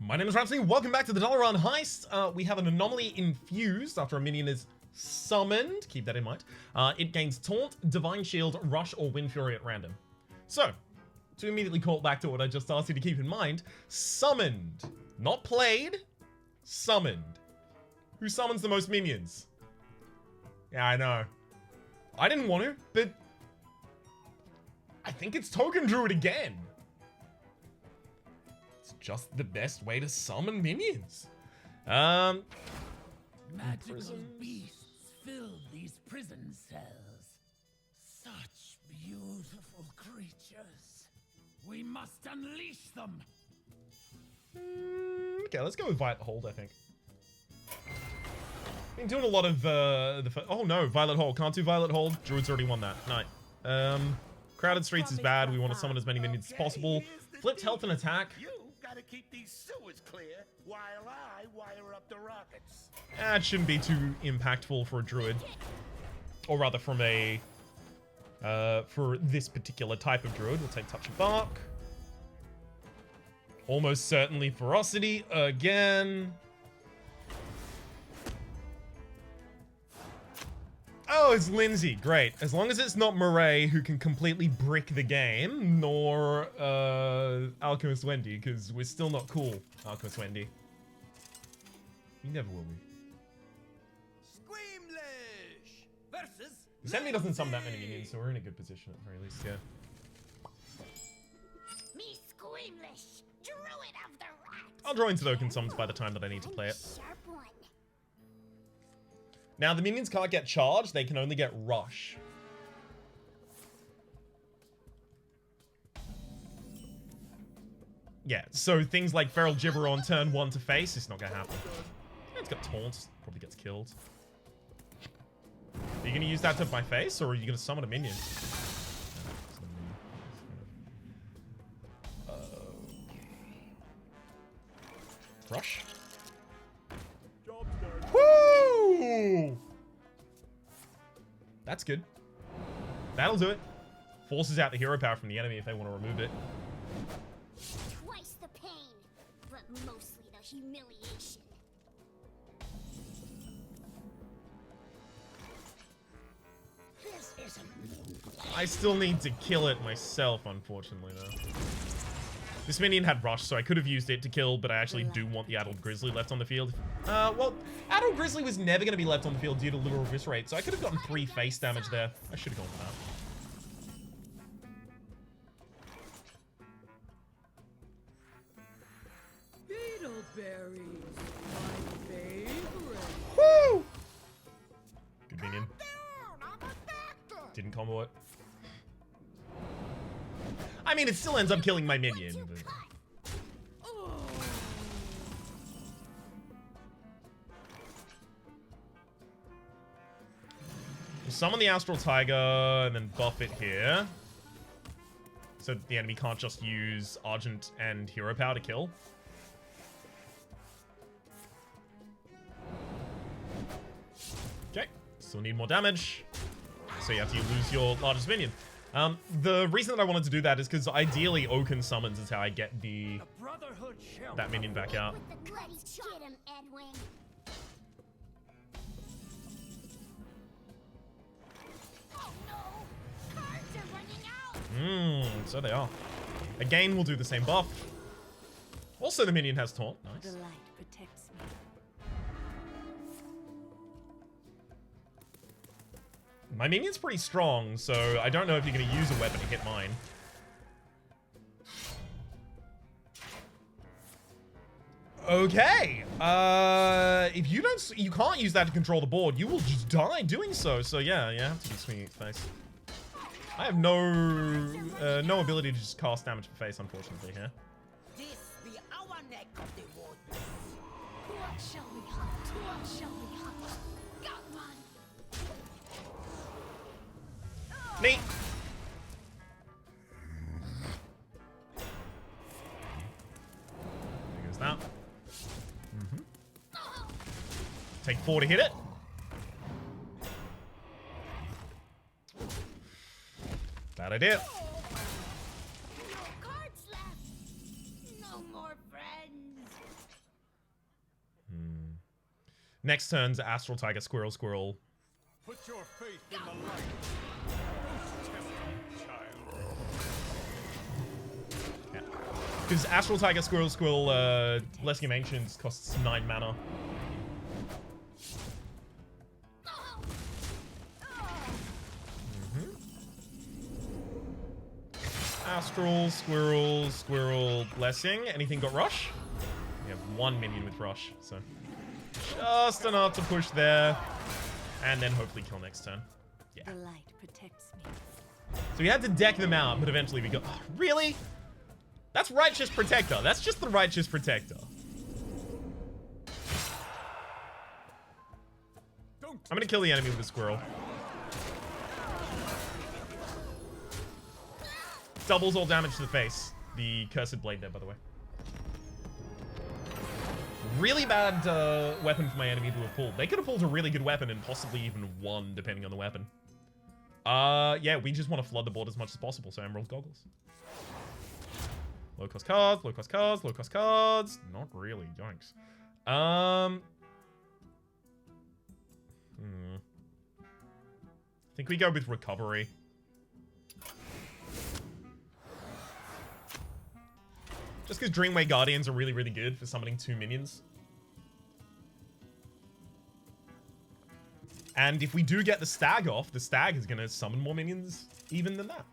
My name is Rhapsody, welcome back to the Dalaran Heist. We have an Anomaly infused after a minion is summoned, keep that in mind. It gains Taunt, Divine Shield, Rush, or Wind Fury at random. So, to immediately call back to what I just asked you to keep in mind, summoned. Not played, summoned. Who summons the most minions? Yeah, I know. I didn't want to, but I think it's Token Druid again. It's just the best way to summon minions. Magical beasts fill these prison cells. Such beautiful creatures. We must unleash them. Okay, let's go with Violet Hold, I think. Been doing a lot of oh no, Violet Hold. Can't do Violet Hold. Druid's already won that. Night. Crowded Streets is bad. We want to summon as many minions as possible. Flipped health and attack. You gotta keep these sewers clear while I wire up the rockets. It shouldn't be too impactful for a Druid. Or rather from a for this particular type of Druid. We'll take Touch of Bark. Almost certainly Ferocity again. Oh, it's Lindsay. Great. As long as it's not Murray, who can completely brick the game, nor Alchemist Wendy, because we're still not cool, Alchemist Wendy. You never will be. Squeamish versus This enemy doesn't summon that many minions, so we're in a good position at the very least, yeah. Me squeamish, druid of the rats. I'll draw into token summons by the time that I need to play it. Sharp one. Now, the minions can't get charged, they can only get rush. Yeah, so things like Feral Gibber on turn 1 to face, it's not gonna happen. It's got taunts, probably gets killed. Are you gonna use that to my face, or are you gonna summon a minion? Rush? Woo! That's good. That'll do it. Forces out the hero power from the enemy if they want to remove it. Twice the pain, but mostly the humiliation. This isn't. I still need to kill it myself, unfortunately, though. This minion had Rush, so I could have used it to kill, but I actually do want the Addled Grizzly left on the field. Well, Addled Grizzly was never going to be left on the field due to Literal Eviscerate, so I could have gotten 3 face damage there. I should have gone for that. Beetleberries, my favorite. Woo! Good minion. Didn't combo it. I mean, it still ends up killing my minion, but... We'll summon the Astral Tiger and then buff it here. So the enemy can't just use Argent and Hero Power to kill. Okay, still need more damage. So you have to lose your largest minion. The reason that I wanted to do that is because ideally Oaken summons is how I get that minion back out. Let's get him, Edwin. Oh no! Cards are running out. So they are. Again, we'll do the same buff. Also, the minion has taunt. Nice. The light protects me. My minion's pretty strong, so I don't know if you're going to use a weapon to hit mine. Okay. If you don't, you can't use that to control the board. You will just die doing so. So yeah, you have to be swinging at face. I have no ability to just cast damage for face, unfortunately, here. This be our neck of the woods. What shall we hunt? What shall we hunt? Got one. Neat. There goes that. Take 4 to hit it. Bad idea. No cards left. No more friends. Next turn's Astral Tiger, Squirrel, Squirrel. Put your faith in the light. Don't tempt me, child. Yeah. Because Astral Tiger, Squirrel, Squirrel, Blessing of Ancients costs 9 mana. Astral, Squirrel, Squirrel, Blessing. Anything got Rush? We have 1 minion with Rush, so just enough to push there. And then hopefully kill next turn. Yeah. The light protects me. So we had to deck them out, but eventually we got... Oh, really? That's Righteous Protector. That's just the Righteous Protector. I'm gonna kill the enemy with a Squirrel. Doubles all damage to the face. The Cursed Blade there, by the way. Really bad weapon for my enemy to have pulled. They could have pulled a really good weapon and possibly even won, depending on the weapon. Yeah, we just want to flood the board as much as possible, so Emerald Goggles. Low cost cards, low cost cards, low cost cards. Not really, yikes. I think we go with Recovery. Just because Dreamway Guardians are really, really good for summoning 2 minions. And if we do get the Stag off, the Stag is going to summon more minions even than that.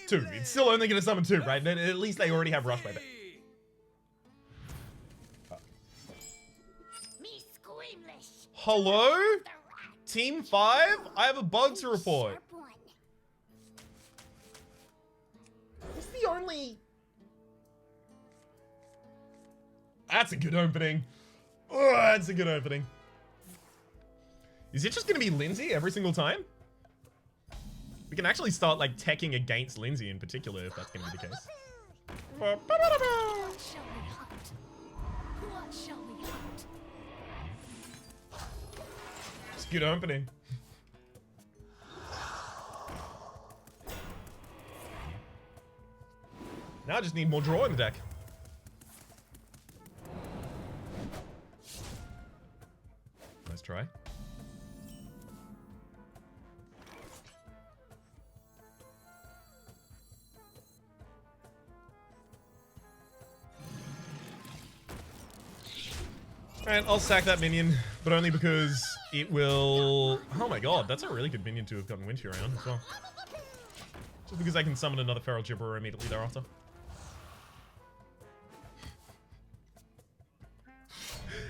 2. It's still only going to summon 2, right? At least they already have Rush by then. Me squeamish. Hello? Team 5? I have a bug to report. Sharp one. It's the only... That's a good opening. Oh, that's a good opening. Is it just going to be Lindsay every single time? We can actually start, like, teching against Lindsay in particular, if that's going to be the case. What shall we hunt? What shall we hunt? It's a good opening. Now I just need more draw in the deck. Let's try. Alright, I'll sack that minion, but only because it will... Oh my god, that's a really good minion to have gotten Winter around as well. Just because I can summon another Feral Gibberer immediately thereafter.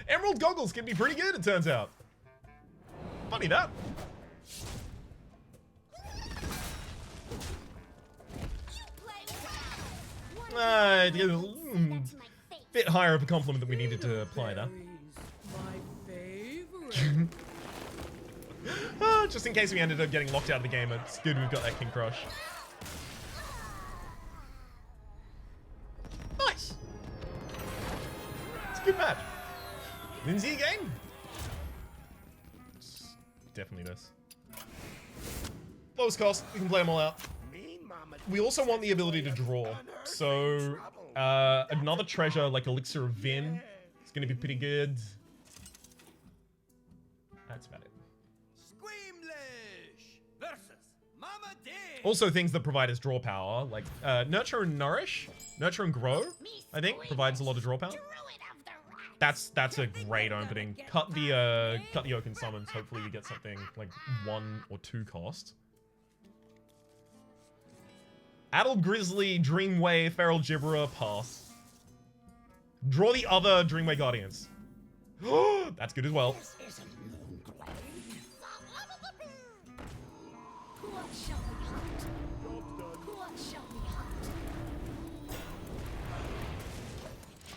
Emerald Goggles can be pretty good, it turns out. Funny that. Bit higher of a compliment than we needed to apply there. My favorite. Just in case we ended up getting locked out of the game, it's good we've got that King Crush. Nice. It's a good match. Lindsay again? It's definitely this. Lowest cost, we can play them all out. We also want the ability to draw. So, another treasure like Elixir of Vin is going to be pretty good. That's about it. Squeamish versus Mama Day. Also things that provide us draw power, like Nurture and Nourish. Nurture and Grow, I think, provides a lot of draw power. That's a great opening. Cut the Oaken Summons. Hopefully we get something like 1 or 2 cost. Addled Grizzly, Dreamway, Feral Gibberer, pass. Draw the other Dreamway Guardians. That's good as well. What shall we hunt? What shall we hunt?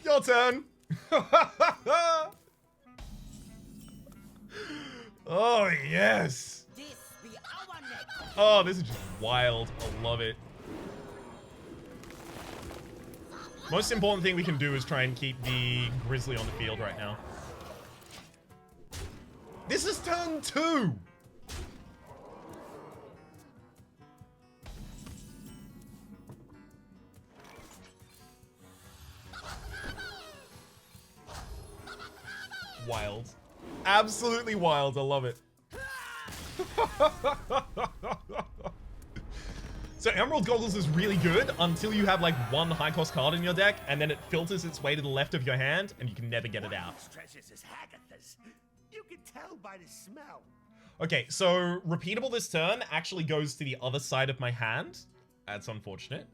Your turn. Oh, yes. This be our neck. Oh, this is just wild. I love it. Most important thing we can do is try and keep the Grizzly on the field right now. This is turn 2. Wild. Absolutely wild. I love it. So Emerald Goggles is really good until you have like one high cost card in your deck and then it filters its way to the left of your hand and you can never get it out. Treasures is Hagatha's. You can tell by the smell. Okay, so repeatable this turn actually goes to the other side of my hand. That's unfortunate.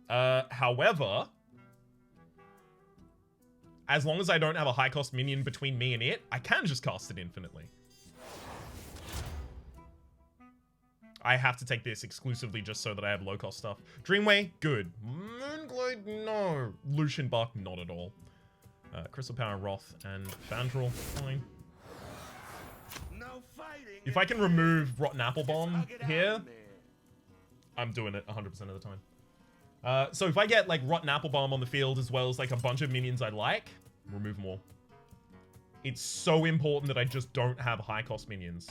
However, as long as I don't have a high cost minion between me and it, I can just cast it infinitely. I have to take this exclusively just so that I have low cost stuff. Dreamway, good. Moonglade, no. Lucian Bark, not at all. Crystal Power, Wrath, and Fandral, fine. No fighting. If I can remove Rotten Apple Bomb here, I'm doing it 100% of the time. So if I get like Rotten Apple Bomb on the field as well as like a bunch of minions I like, remove more. It's so important that I just don't have high cost minions.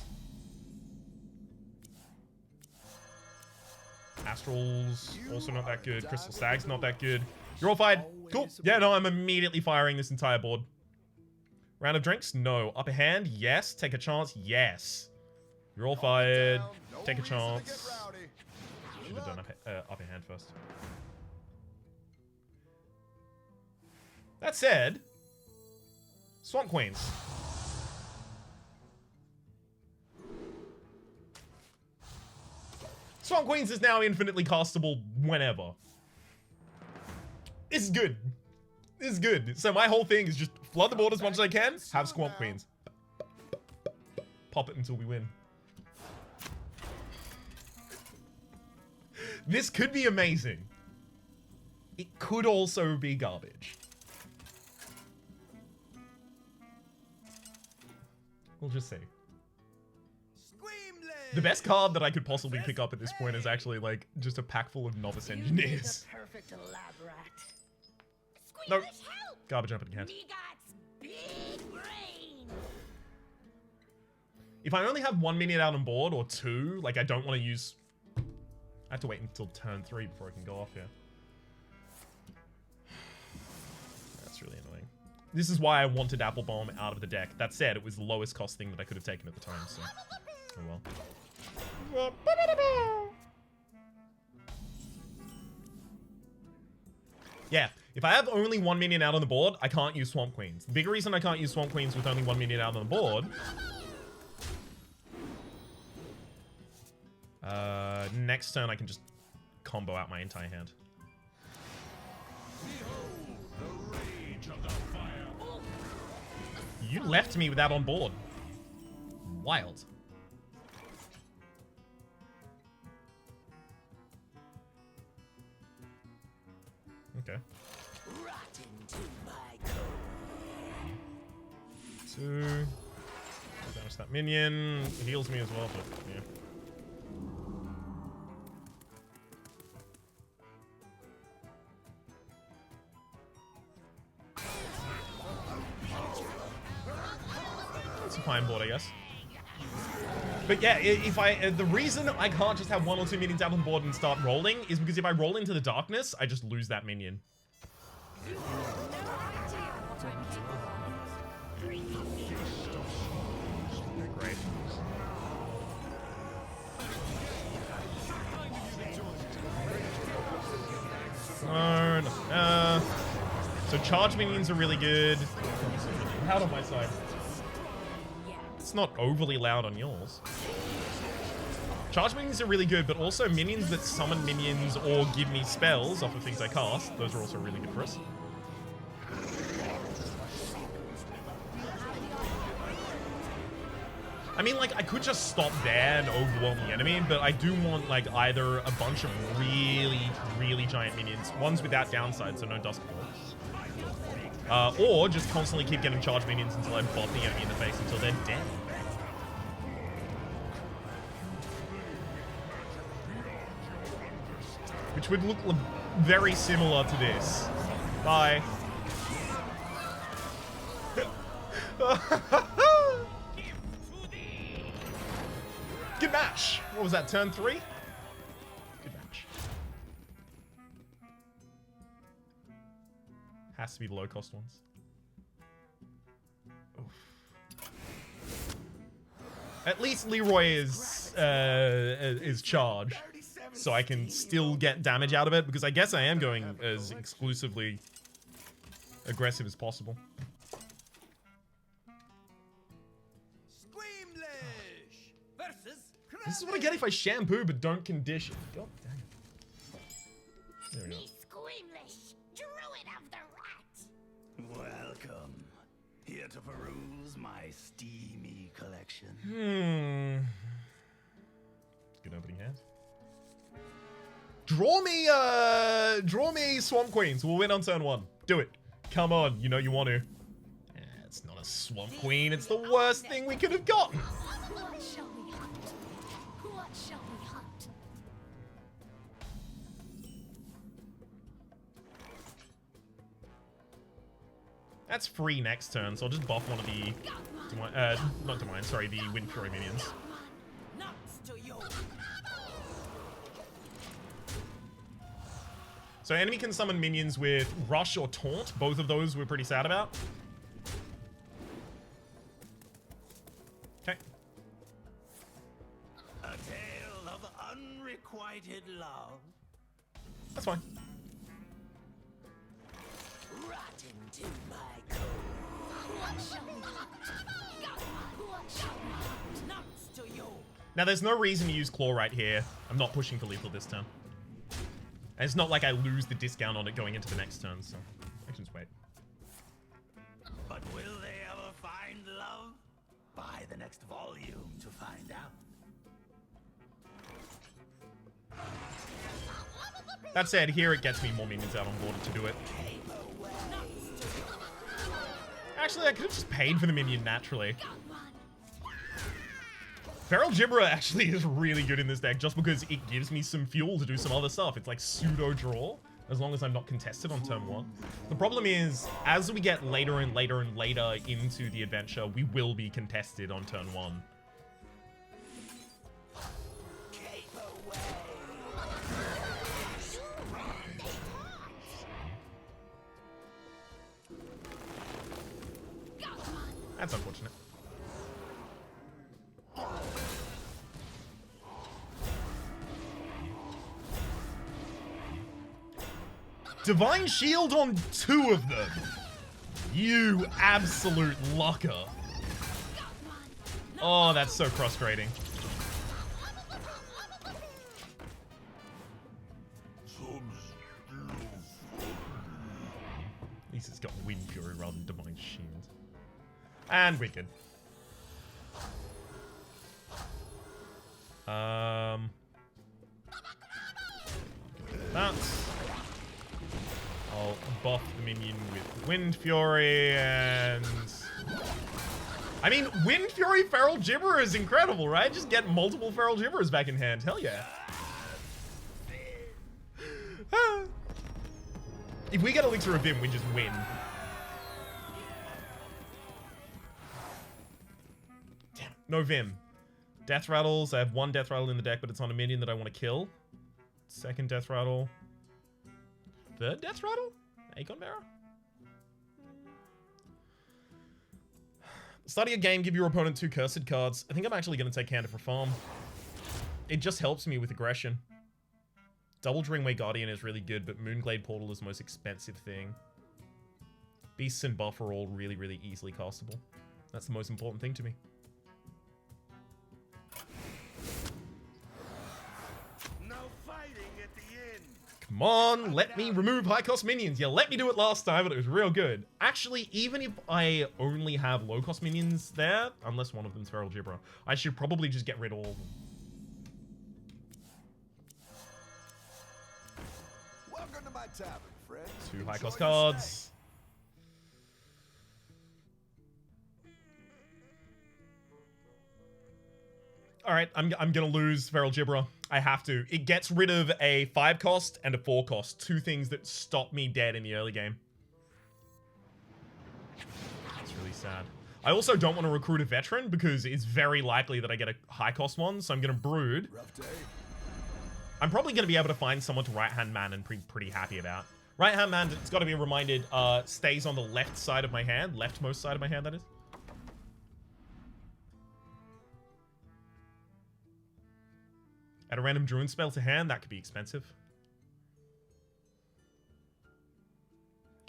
Astral's also not that good. Crystal Stag's not that good. You're all fired. Cool. Yeah, no, I'm immediately firing this entire board. Round of drinks? No. Upper hand? Yes. Take a chance? Yes. You're all fired. Take a chance. Should have done upper hand first. That said, Swamp Queens. Swamp Queens is now infinitely castable whenever. This is good. This is good. So my whole thing is just flood the board as much as I can, have Swamp Queens. Pop it until we win. This could be amazing. It could also be garbage. We'll just see. The best card that I could possibly pick up at this point is actually like just a pack full of novice engineers. Perfect elaborate. Nope. Garbage up in hand. If I only have one minion out on board or two, like I don't want to use... I have to wait until turn 3 before I can go off here. That's really annoying. This is why I wanted Apple Bomb out of the deck. That said, it was the lowest cost thing that I could have taken at the time, so... Oh well. Yeah, if I have only one minion out on the board, I can't use Swamp Queens. The big reason I can't use Swamp Queens with only one minion out on the board... next turn I can just combo out my entire hand. You left me with that on board. Wild. Okay. Two. Damage that minion. It heals me as well, but yeah. It's a fine board, I guess. But yeah, if the reason I can't just have one or two minions out on the board and start rolling is because if I roll into the darkness, I just lose that minion. Great. No. So charge minions are really good. Loud on my side. It's not overly loud on yours. Charge minions are really good, but also minions that summon minions or give me spells off of things I cast. Those are also really good for us. I mean, like, I could just stop there and overwhelm the enemy, but I do want, like, either a bunch of really, really giant minions, ones without downside, so no Dusk Ball. Or just constantly keep getting charge minions until I bop the enemy in the face until they're dead. Which would look very similar to this. Bye. Good match. What was that, turn 3? Good match. Has to be the low cost ones. Oof. At least Leroy is charged, so I can still get damage out of it, because I guess I am going as exclusively aggressive as possible. Squeamish versus This is what I get if I shampoo but don't condition. God dang it. There we go. Me squeamish, druid of the rat. Welcome. Here to peruse my steamy collection. Good opening hand. Draw me Swamp Queens. We'll win on turn 1. Do it. Come on, you know you want to. It's not a Swamp Queen. It's the worst thing we could have gotten. What shall we hunt? What shall we hunt? That's free next turn, so I'll just buff one of the not Divine, sorry, the Wind Fury minions. nuts to you. So enemy can summon minions with Rush or Taunt. Both of those we're pretty sad about. Okay. A tale of unrequited love. That's fine. Rot into my coat. What shall we hunt? What shall we hunt? Nuts to you. Now there's no reason to use Claw right here. I'm not pushing for lethal this turn. And it's not like I lose the discount on it going into the next turn, so I can just wait. But will they ever find love? Buy the next volume to find out. That said, here it gets me more minions out on board to do it. Actually, I could have just paid for the minion naturally. Feral Gibberer actually is really good in this deck just because it gives me some fuel to do some other stuff. It's like pseudo draw as long as I'm not contested on turn 1. The problem is, as we get later and later and later into the adventure, we will be contested on turn 1. That's unfortunate. Divine Shield on 2 of them. You absolute lucker. Oh, that's so frustrating. At least it's got Wind Fury rather than Divine Shield. And we're good. That. I'll buff the minion with Wind Fury and... I mean, Wind Fury Feral Gibberer is incredible, right? Just get multiple Feral Gibberers back in hand. Hell yeah. If we get Elixir of Vim, we just win. Damn, no Vim. Death Rattles. I have 1 Death Rattle in the deck, but it's on a minion that I want to kill. 2nd Death Rattle. 3rd Death Rattle? Acorn Bearer? Start of your game, give your opponent 2 cursed cards. I think I'm actually going to take Canter for farm. It just helps me with aggression. Double Dreamway Guardian is really good, but Moonglade Portal is the most expensive thing. Beasts and Buff are all really, really easily castable. That's the most important thing to me. No fighting at the end. Come on, let me remove high-cost minions. You let me do it last time, but it was real good. Actually, even if I only have low-cost minions there, unless one of them's Feral Gibberer, I should probably just get rid of all of them. Welcome to my tavern, friend. 2 high-cost cards. Alright, I'm gonna lose Feral Gibberer. I have to. It gets rid of a 5 cost and a 4 cost. 2 things that stop me dead in the early game. It's really sad. I also don't want to recruit a veteran because it's very likely that I get a high cost one, so I'm gonna brood. Rough day. I'm probably gonna be able to find someone to right-hand man and be pretty happy about. Right-hand man, it's gotta be reminded, stays on the left side of my hand. Leftmost side of my hand, that is. Add a random druid spell to hand. That could be expensive.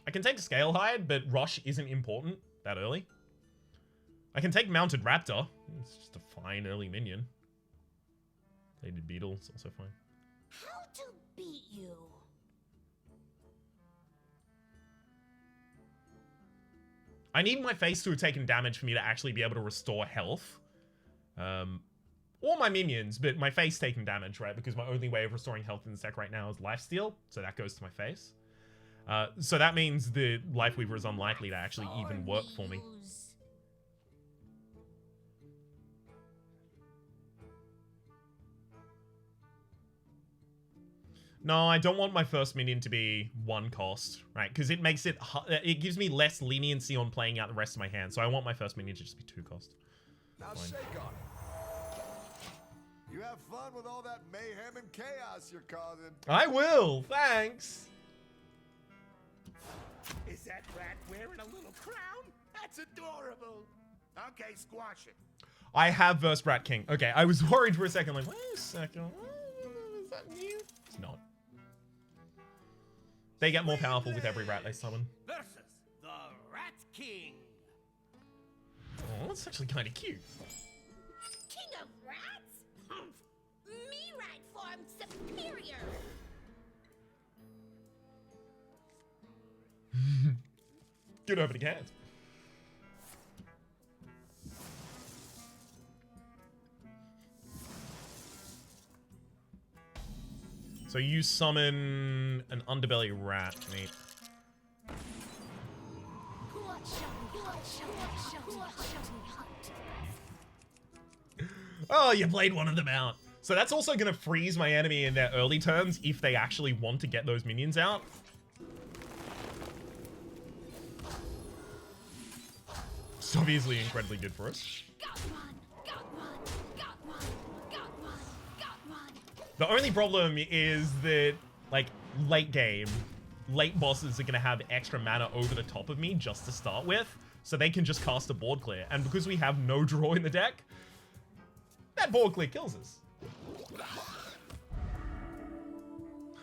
I can take Scale Hide, but Rush isn't important that early. I can take Mounted Raptor. It's just a fine early minion. Plated Beetle is also fine. How to beat you? I need my face to have taken damage for me to actually be able to restore health. Or my minions, but my face taking damage, right? Because my only way of restoring health in the deck right now is Lifesteal, so that goes to my face. So that means the Life Weaver is unlikely to actually even work for me. No, I don't want my first minion to be 1 cost, right? Because it makes it gives me less leniency on playing out the rest of my hand. So I want my first minion to just be 2 cost. Now shake on it. You have fun with all that mayhem and chaos you're causing. I will, thanks. Is that rat wearing a little crown? That's adorable. Okay, squash it. I have versed Rat King. Okay, I was worried for a second, like, wait a second. Is that new? It's not. They get more powerful with every rat they summon. Versus the Rat King. Oh, that's actually kind of cute. King of rats? Humph. Me rat form superior. Good opening hand. So you summon an underbelly rat, mate. What shall we hunt? Oh, you played one of them out. So that's also going to freeze my enemy in their early turns if they actually want to get those minions out. It's obviously incredibly good for us. Got one. The only problem is that, like, late game, late bosses are going to have extra mana over the top of me just to start with, so they can just cast a board clear. And because we have no draw in the deck, that board clear kills us.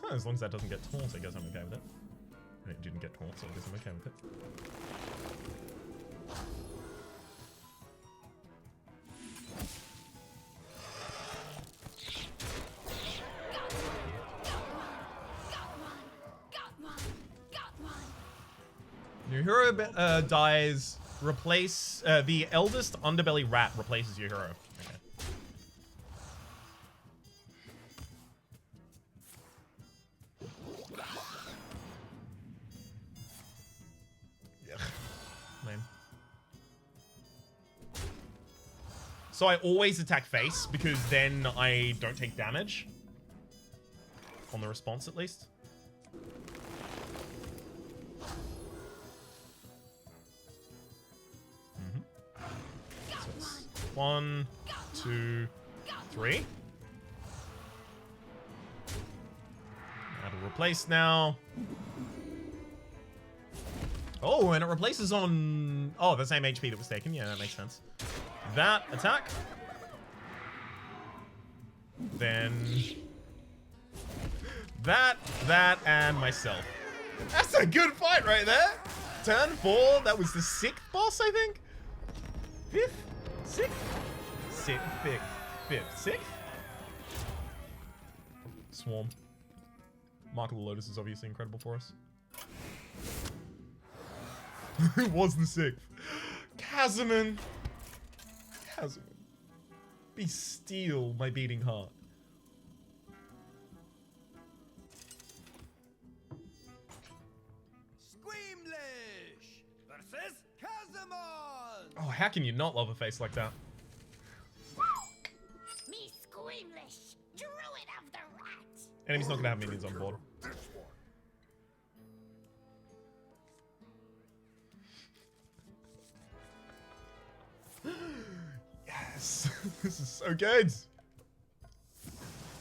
Huh, as long as that doesn't get taunt, I guess I'm okay with it. And it didn't get taunt, so I guess I'm okay with it. Your hero dies, replace, the eldest underbelly rat replaces your hero. Okay. Yeah. Lame. So I always attack face because then I don't take damage. On the response at least. So it's 1, 2, 3. That'll replace now. Oh, and it replaces on... Oh, the same HP that was taken. Yeah, that makes sense. That attack. Then... That, and myself. That's a good fight right there. Turn 4. That was the 6th boss, I think. 5th? 6th? 6th, 5th, 5th, 6th? Swarm. Mark of the Lotus is obviously incredible for us. Who was the 6th? Kazaman. Kazaman. Be still, my beating heart. Oh, how can you not love a face like that? Me squeamish, druid of the rat. Enemy's not gonna have minions on board. Yes, this is so good.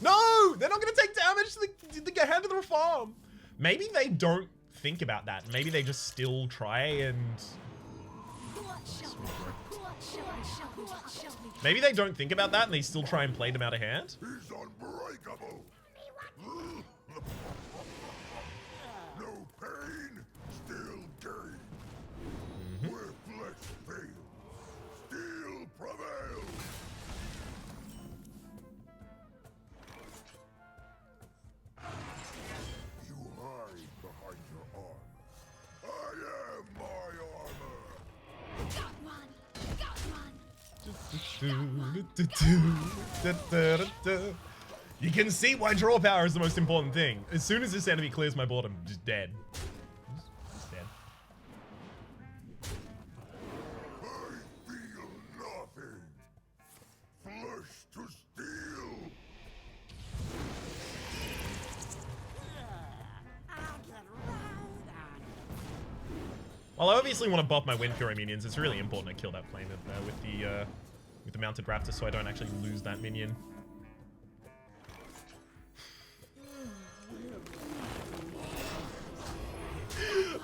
No, they're not gonna take damage to the hand of the farm. Maybe they don't think about that. Maybe they just still try and. Maybe they don't think about that and they still try and play them out of hand. He's unbreakable. No pain, still gain. Where flesh fails, steel prevails. You hide behind your armor. I am my armor. Got one. Got one. You can see why draw power is the most important thing. As soon as this enemy clears my board, I'm just dead. Just dead. I feel nothing. Flesh to steel. While I obviously want to buff my Wind Fury minions, it's really important I kill that flame with the mounted raptor so I don't actually lose that minion.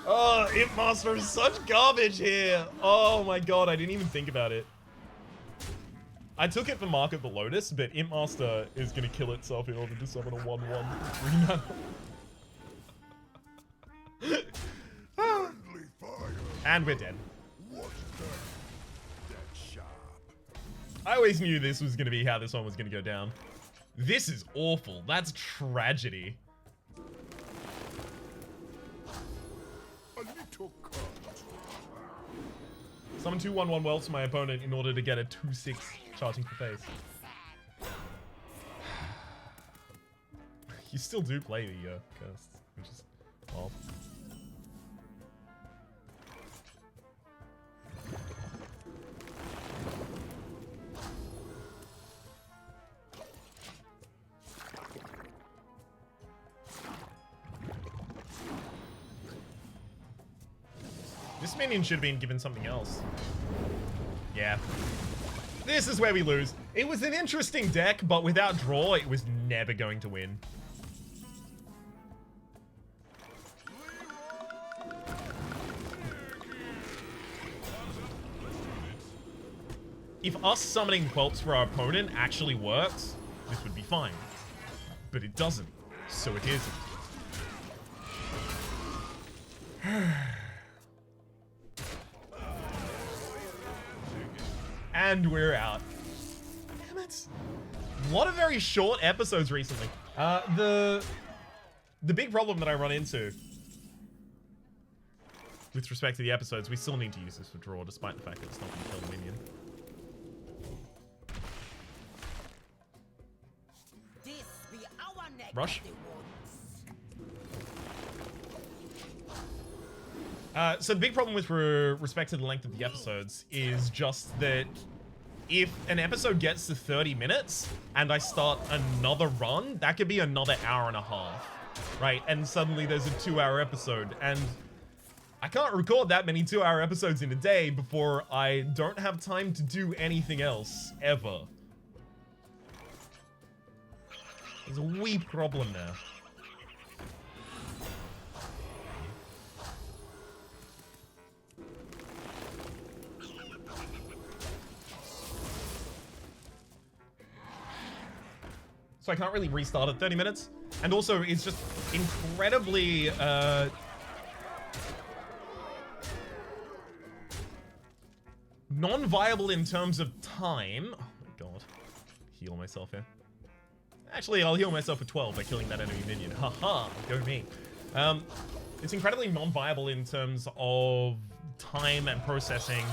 Oh, Imp Master is such garbage here. Oh my god, I didn't even think about it. I took it for Mark of the Lotus, but Imp Master is gonna kill itself in order to summon a 1/1 3 mana. Friendly fire. And we're dead. What's that? That sharp. I always knew this was gonna be how this one was gonna go down. This is awful. That's tragedy. A little cut. Summon 2/1/1 welts to my opponent in order to get a 2/6 charging for face. You still do play the curse, which is well. This minion should have been given something else. Yeah. This is where we lose. It was an interesting deck, but without draw, it was never going to win. If us summoning Quelps for our opponent actually works, this would be fine. But it doesn't, so it isn't. And we're out. Damn it. A lot of very short episodes recently. The big problem that I run into with respect to the episodes, we still need to use this for draw, despite the fact that it's not going to kill the minion. Rush. So the big problem with respect to the length of the episodes is just that if an episode gets to 30 minutes and I start another run, that could be another hour and a half, right? And suddenly there's a 2-hour episode, and I can't record that many 2-hour episodes in a day before I don't have time to do anything else, ever. There's a wee problem there. So I can't really restart at 30 minutes. And also, it's just incredibly, non-viable in terms of time. Oh my god. Heal myself here. Actually, I'll heal myself for 12 by killing that enemy minion. Haha, go me. It's incredibly non-viable in terms of time and processing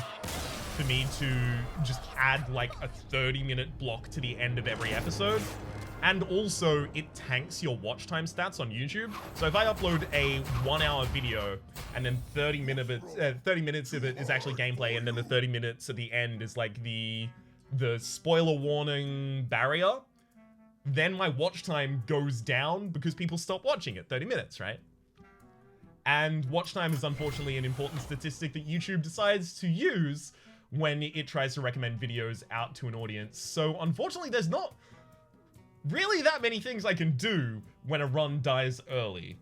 for me to just add like a 30-minute block to the end of every episode. And also, it tanks your watch time stats on YouTube. So if I upload a 1-hour video and then 30 minutes of it is actually gameplay, and then the 30 minutes at the end is like the spoiler warning barrier, then my watch time goes down because people stop watching at 30 minutes, right? And watch time is unfortunately an important statistic that YouTube decides to use when it tries to recommend videos out to an audience. So unfortunately, there's not really that many things I can do when a run dies early.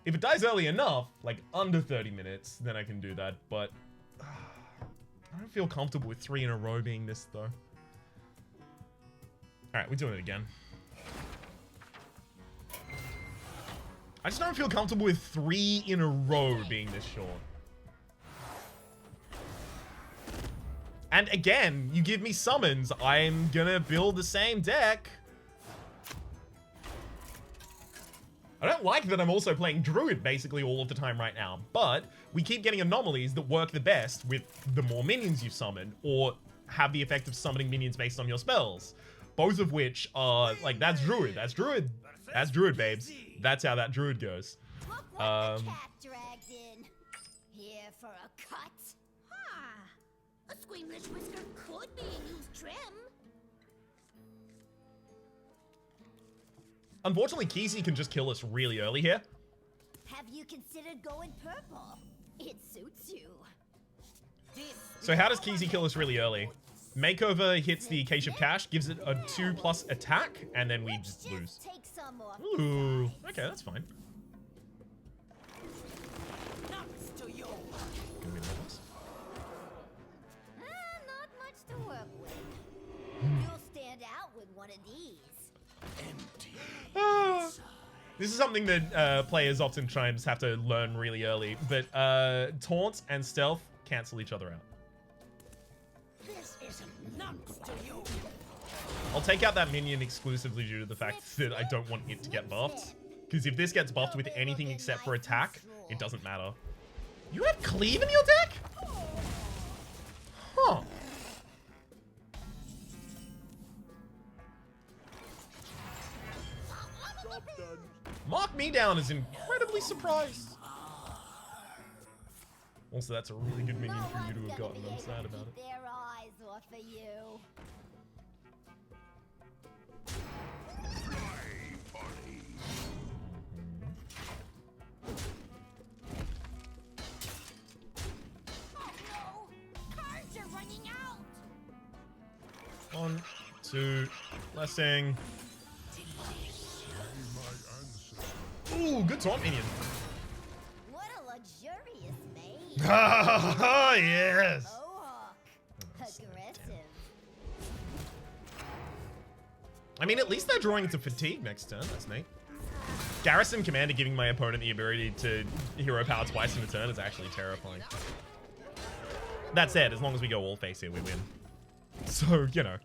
If it dies early enough, like under 30 minutes, then I can do that. But I don't feel comfortable with 3 in a row being this, though. Alright, we're doing it again. I just don't feel comfortable with 3 in a row being this short. And again, you give me summons, I'm gonna build the same deck. I don't like that I'm also playing Druid basically all of the time right now, but we keep getting anomalies that work the best with the more minions you summon, or have the effect of summoning minions based on your spells. Both of which are, like, that's Druid, that's Druid. That's Druid, babes. That's how that Druid goes. Look what the cat dragged in. Here for a cut. A squeamish whisker could be a used trim. Unfortunately, Kesey can just kill us really early here. Have you considered going purple? It suits you. So how does Kesey kill us really early? Makeover hits the Cache of Cash, gives it a 2+ attack, and then we just lose. Take some off. Ooh, okay, that's fine. To you. Gonna be nervous. Not much to work with. You'll stand out with one of these. This is something that players often try and just have to learn really early, but taunt and stealth cancel each other out. This is nuts to you. I'll take out that minion exclusively due to the fact that I don't want it to get buffed. Because if this gets buffed with anything except for attack, it doesn't matter. You have Cleave in your deck? Huh. Mark me down as incredibly surprised. Also, that's a really good minion for you to have gotten. I'm sad about it. Their eyes off of you. Oh no! Cards are running out. 1, 2, blessing. Ooh, good taunt minion. What a luxurious maid. Ah, yes. Mohawk. Aggressive. I mean, at least they're drawing into fatigue next turn. That's neat. Garrison Commander giving my opponent the ability to hero power twice in a turn is actually terrifying. That said, as long as we go all face here, we win. So, you know,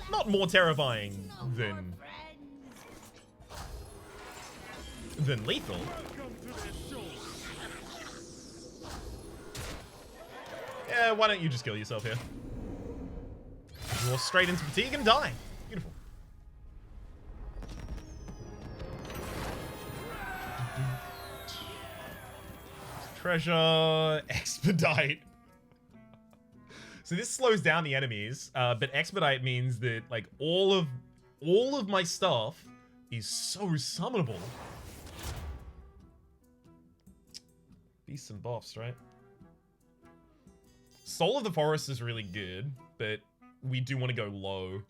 not more terrifying than lethal. Yeah, why don't you just kill yourself here? Draw straight into fatigue and die. Beautiful. Treasure, expedite. So this slows down the enemies, but expedite means that like all of my stuff is so summonable. Beasts and buffs, right? Soul of the Forest is really good, but we do want to go low.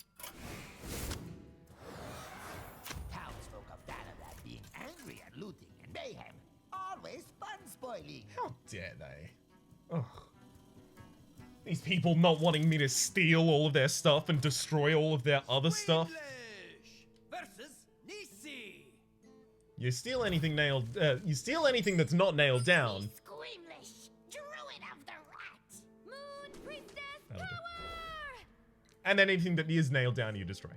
Townsfolk of Dalaran being angry at looting and mayhem. Always fun spoiling. How dare they? Ugh. These people not wanting me to steal all of their stuff and destroy all of their other stuff. Versus Nisi. You steal anything you steal anything that's not nailed down. Squeamish. Druid of the Rat. Moon Priestess That'll do. Power. And then anything that is nailed down, you destroy.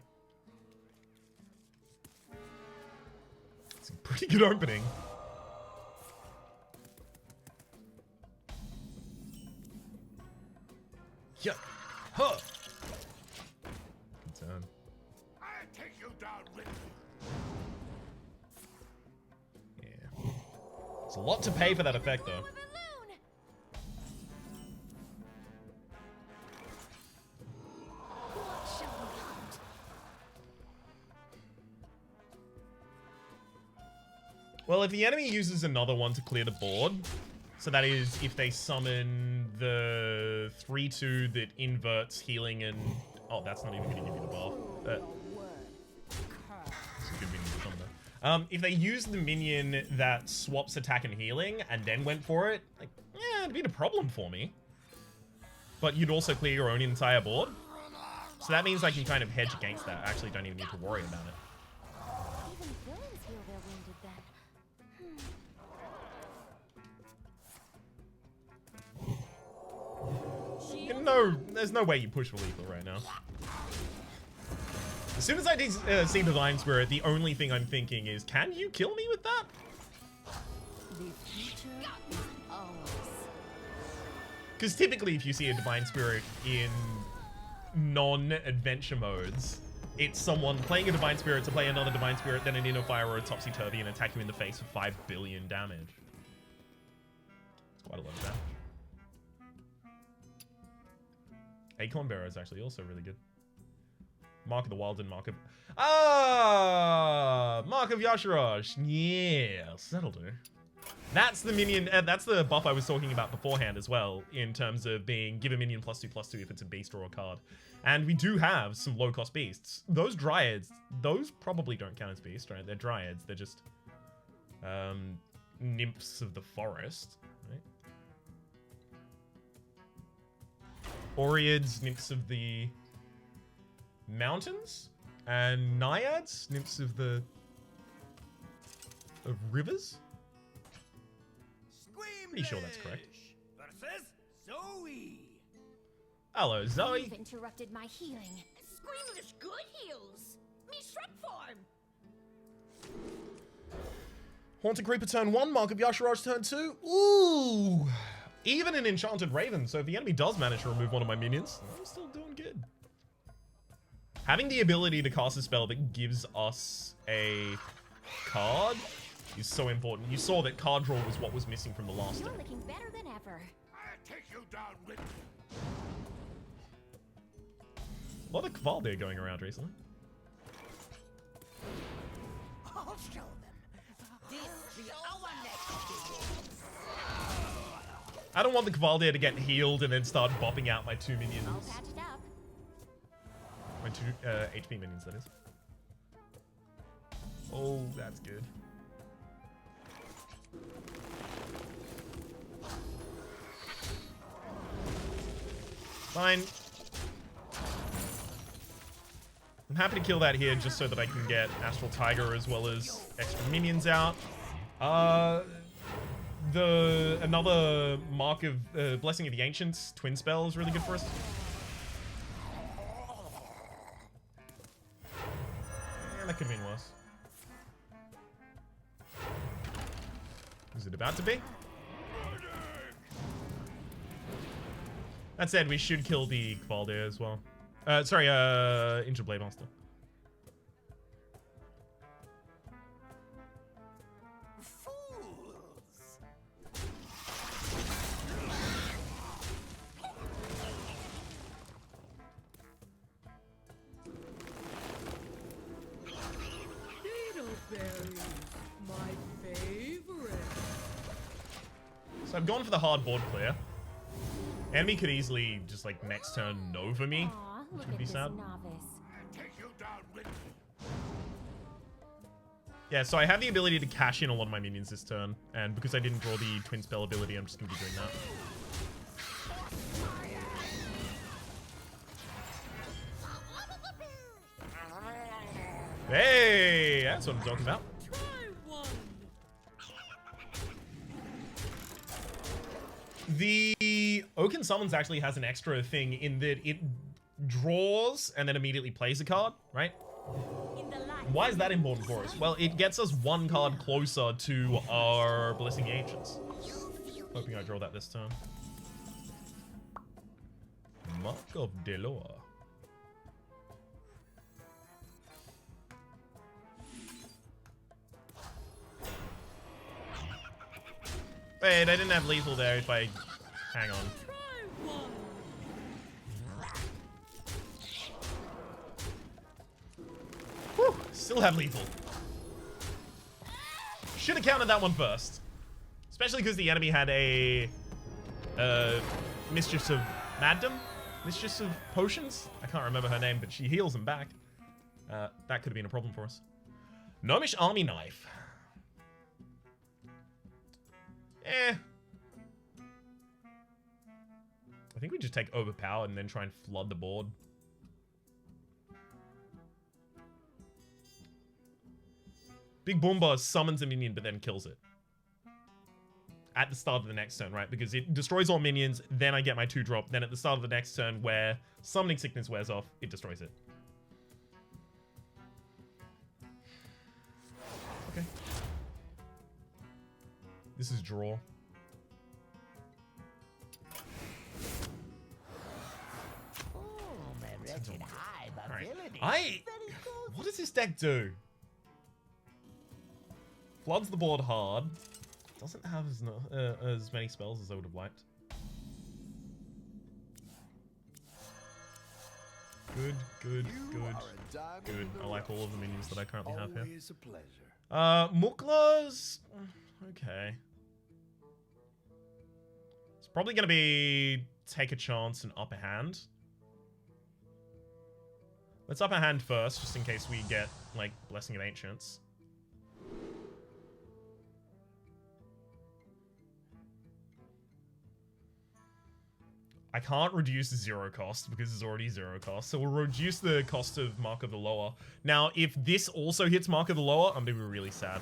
It's a pretty good opening. Yeah. Huh. Good turn. I'll take you down with me. Yeah. It's a lot to pay for that effect, though. With a loon. What shall we hunt? Well, if the enemy uses another one to clear the board, so that is if they summon the 3/2 that inverts healing and... Oh, that's not even going to give you the buff. It's a good minion to summon If they used the minion that swaps attack and healing and then went for it, like, yeah, it'd be a problem for me. But you'd also clear your own entire board. So that means I can kind of hedge against that. I actually don't even need to worry about it. Even villains heal their wounded then. No, there's no way you push for lethal right now. As soon as I see Divine Spirit, the only thing I'm thinking is, can you kill me with that? The future is ours. Because typically if you see a Divine Spirit in non-adventure modes, it's someone playing a Divine Spirit to play another Divine Spirit, then an Inner Fire or a Topsy-Turvy and attack you in the face for 5 billion damage. It's quite a lot of damage. Acorn Bearer is actually also really good. Mark of the Wild and Mark of... Mark of Yasharosh. Yes, that'll do. That's the minion... that's the buff I was talking about beforehand as well, in terms of being give a minion +2/+2 if it's a beast or a card. And we do have some low-cost beasts. Those Dryads, those probably don't count as beasts, right? They're Dryads. They're just nymphs of the forest, right? Oreads, nymphs of the mountains, and Naiads, nymphs of the rivers. Pretty sure that's correct. Versus Zoe. Hello, Zoe. You've interrupted my healing. Squeamish good heals. Me Shrek form. Haunted Creeper turn 1, Mark of Yasharosh turn 2. Ooh! Even an Enchanted Raven, so if the enemy does manage to remove one of my minions, I'm still doing good. Having the ability to cast a spell that gives us a card is so important. You saw that card draw was what was missing from the last You're deck. looking better than ever. I'll take you down with me. A lot of Kvaldir going around recently. I'll show them. This be our next reward. I don't want the Kvaldir to get healed and then start bopping out my 2 minions. All patched up. My 2 HP minions, that is. Oh, that's good. Fine. I'm happy to kill that here just so that I can get Astral Tiger as well as extra minions out. Another Mark of Blessing of the Ancients twin spell is really good for us. Yeah, that could have been worse. Is it about to be? That said, we should kill the Kvaldir as well. Sorry, Injured Blade Master. Fools. Beetleberries, my favorite. So I've gone for the hard board clear. Enemy could easily just like next turn Nova me, Aw, which look would at be this sad. novice. I'll take you down with me. Yeah, so I have the ability to cash in on one of my minions this turn, and because I didn't draw the twin spell ability, I'm just gonna be doing that. Hey, that's what I'm talking about. Try one. The Oaken Summons actually has an extra thing in that it draws and then immediately plays a card, right? In the light. Why is that important for us? Well, it gets us one card closer to our Blessing the Ancients. Hoping I draw that this turn. Mark of Delor. Wait, I didn't have lethal there if I... Hang on. Try one. Whew, still have lethal. Should have counted that one first. Especially because the enemy had a... Mistress of Maddom? Mistress of Potions? I can't remember her name, but she heals him back. That could have been a problem for us. Gnomish Army Knife. Eh. I think we just take Overpowered and then try and flood the board. Big Boomba summons a minion but then kills it. At the start of the next turn, right? Because it destroys all minions, then I get my 2-drop. Then at the start of the next turn where Summoning Sickness wears off, it destroys it. Okay. This is draw. Alright. What does this deck do? Floods the board hard. Doesn't have as many spells as I would have liked. Good. Good. I like all of the minions that I currently have here. Always a pleasure. Mukla's... Okay. It's probably going to be take a chance and upper hand. Let's upper hand first, just in case we get, like, Blessing of Ancients. I can't reduce 0 cost because it's already 0 cost. So we'll reduce the cost of Mark of the Lower. Now, if this also hits Mark of the Lower, I'm going to be really sad.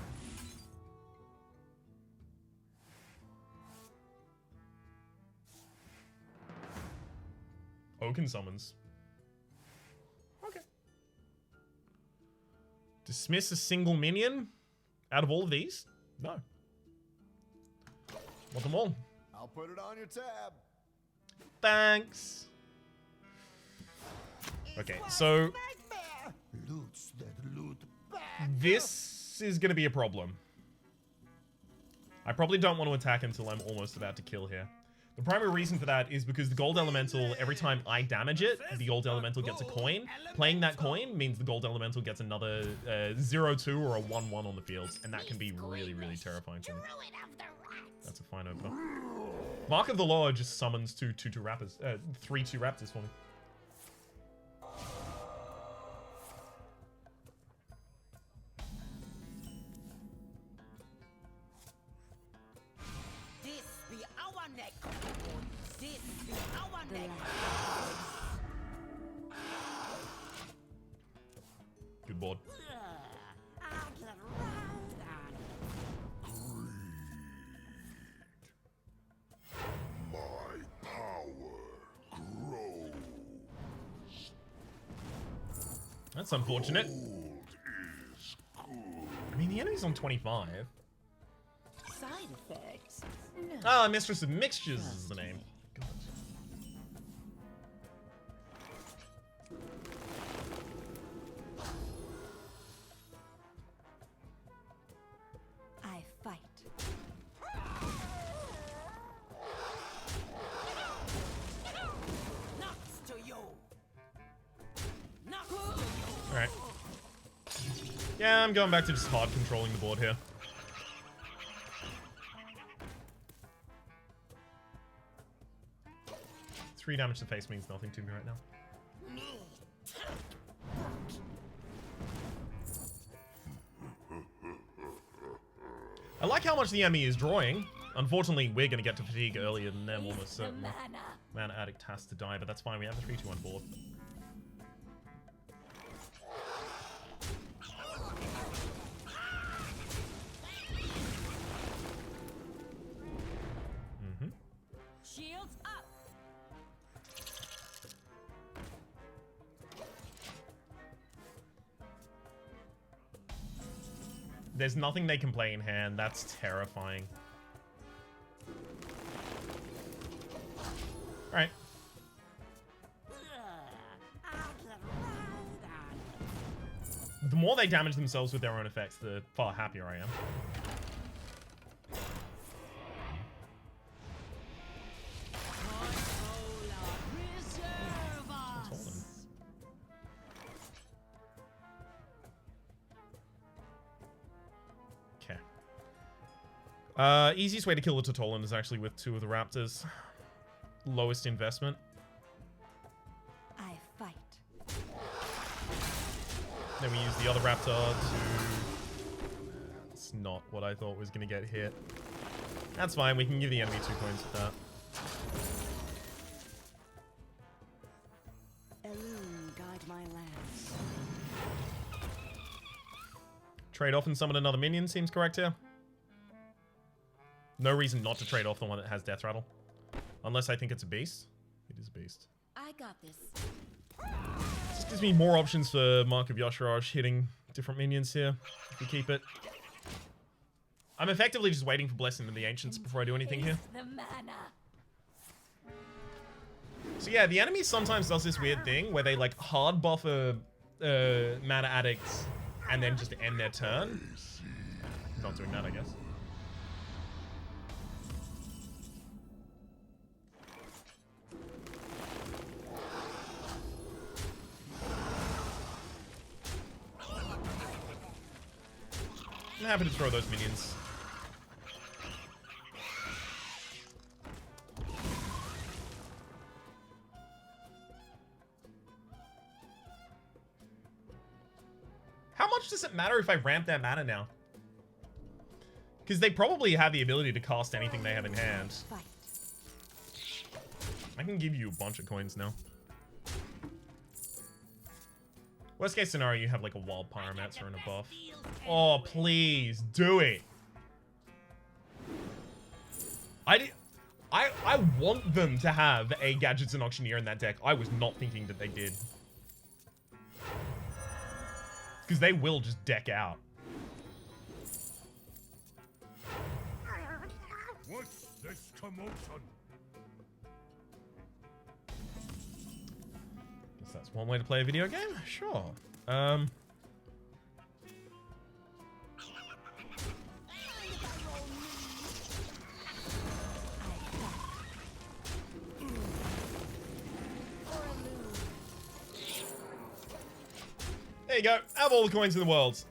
Oaken summons. Okay. Dismiss a single minion out of all of these? No. Want them all. I'll put it on your tab. Thanks. Okay, so this is going to be a problem. I probably don't want to attack until I'm almost about to kill here. The primary reason for that is because the gold elemental, every time I damage it, the gold elemental gets a coin. Playing that coin means the gold elemental gets another 0-2 or a 1-1 on the field, and that can be really, really terrifying for me. That's a fine opener. Mark of the Lower just summons 2/2 Raptors, 3/2 Raptors for me. This be our neck. This be our neck. Good board. That's unfortunate. I mean, the enemy's on 25. Side effects. No. Ah, Mistress of Mixtures is the name. God. I fight. Knocks to you. Knocks to you. Alright. Yeah, I'm going back to just hard controlling the board here. Three damage to face means nothing to me right now. I like how much the enemy is drawing. Unfortunately, we're going to get to fatigue earlier than them, almost certainly. Mana Addict has to die, but that's fine. We have the 3-2 on board. Shields up. There's nothing they can play in hand. That's terrifying. Alright. The more they damage themselves with their own effects, the far happier I am. Easiest way to kill the Totolan is actually with 2 of the Raptors. Lowest investment. I fight. Then we use the other Raptor to That's not what I thought was going to get hit. That's fine. We can give the enemy 2 coins with that. Guide my lands. Trade off and summon another minion seems correct here. No reason not to trade off the one that has Death Rattle. Unless I think it's a beast. It is a beast. I got this. This gives me more options for Mark of Yosharaj hitting different minions here. If we keep it. I'm effectively just waiting for Blessing of the Ancients before I do anything here. The mana. So yeah, the enemy sometimes does this weird thing where they like hard buff a mana addict and then just end their turn. Not doing that, I guess. I'm happy to throw those minions. How much does it matter if I ramp their mana now? Because they probably have the ability to cast anything they have in hand. I can give you a bunch of coins now. Worst case scenario, you have like a wild pyromancer and a buff. Oh, please do it. I want them to have a Gadgets and Auctioneer in that deck. I was not thinking that they did. Because they will just deck out. What's this commotion? Guess that's one way to play a video game? Sure. There you go. Have all the coins in the world.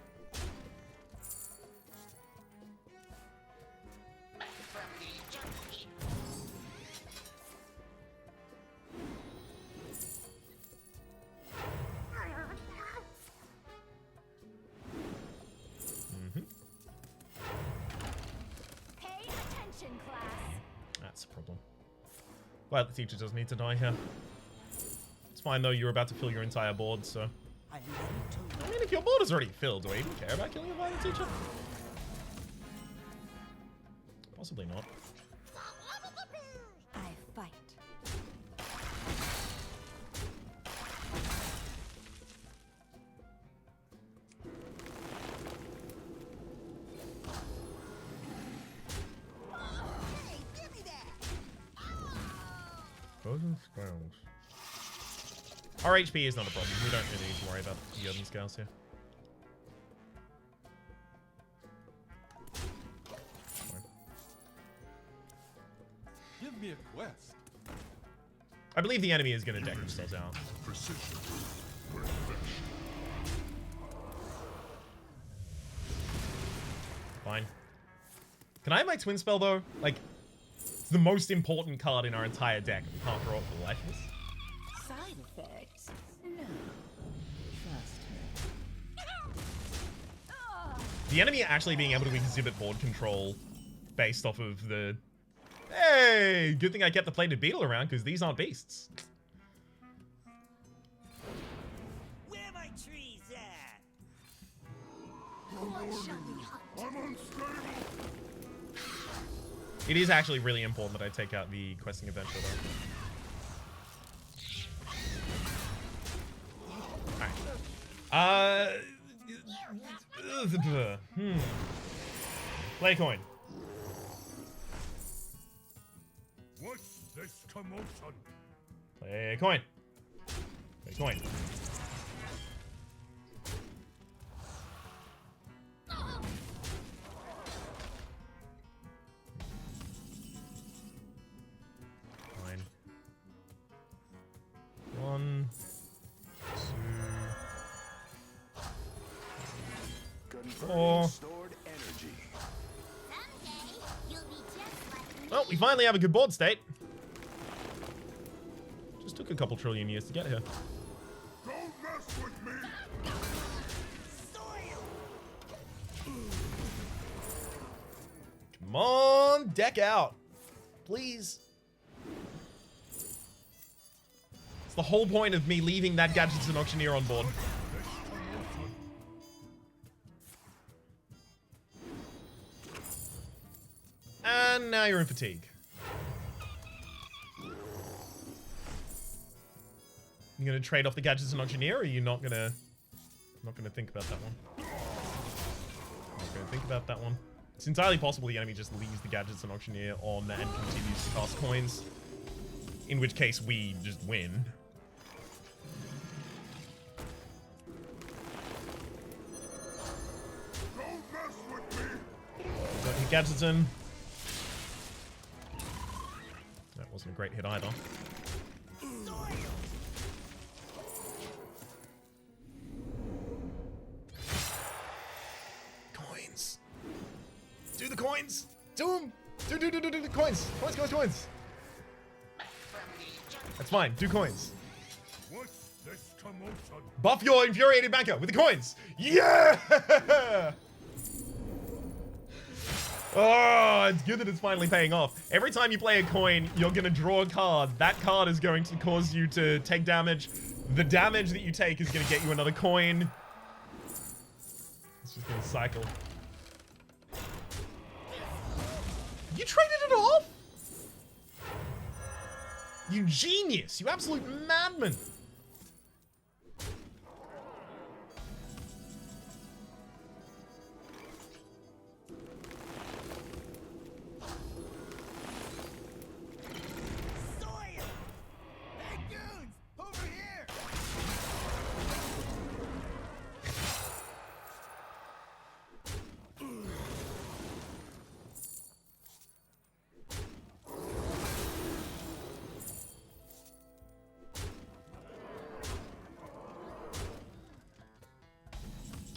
Pay attention, class. That's a problem. Well, the teacher does need to die here. It's fine though, you're about to fill your entire board, so... I mean, if your board is already filled, do I even care about killing a violent teacher? Possibly not. I fight. Hey, give me that. Frozen Scrolls. Our HP is not a problem. We don't really need to worry about the Yoden Scales here. Fine. Give me a quest. I believe the enemy is going to deck themselves out. Precision. Fine. Can I have my Twin Spell, though? Like, it's the most important card in our entire deck. We can't throw it for lifeless. Side effects? No. Trust me. The enemy actually being able to exhibit board control based off of the... Hey! Good thing I kept the plated beetle around, because these aren't beasts. Where my trees at? What shall we hunt? I'm unstable. It is actually really important that I take out the questing adventure, though. Alright. Play a coin. What's this commotion? Play a coin. Play a coin. Fine. 1, 2, 4. Stored energy. Someday, you'll be just like me. Well, we finally have a good board state. Just took a couple trillion years to get here. Don't mess with me. Come on, deck out. Please. It's the whole point of me leaving that Gadgets and Auctioneer on board. And now you're in fatigue. You gonna trade off the Gadgets and Auctioneer, or are you not gonna think about that one? Not gonna think about that one. It's entirely possible the enemy just leaves the Gadgets and Auctioneer on and continues to cast coins. In which case we just win. Don't mess with me. Got the Gadgets in. That wasn't a great hit either. Coins. Do the coins. Do them. Do the coins. Coins. That's fine. Do coins. What's this commotion? Buff your infuriated banker with the coins. Yeah! Oh, it's good that it's finally paying off. Every time you play a coin, you're going to draw a card. That card is going to cause you to take damage. The damage that you take is going to get you another coin. It's just going to cycle. You traded it off? You genius. You absolute madman.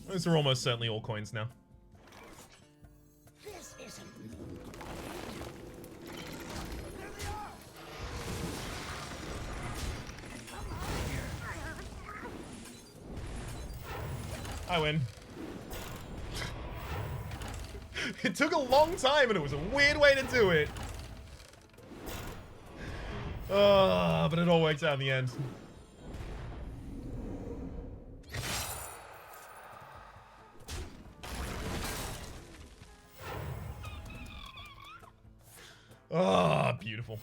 Those are almost certainly all coins now. This isn't. I win. It took a long time and it was a weird way to do it. But it all worked out in the end. Ah, beautiful.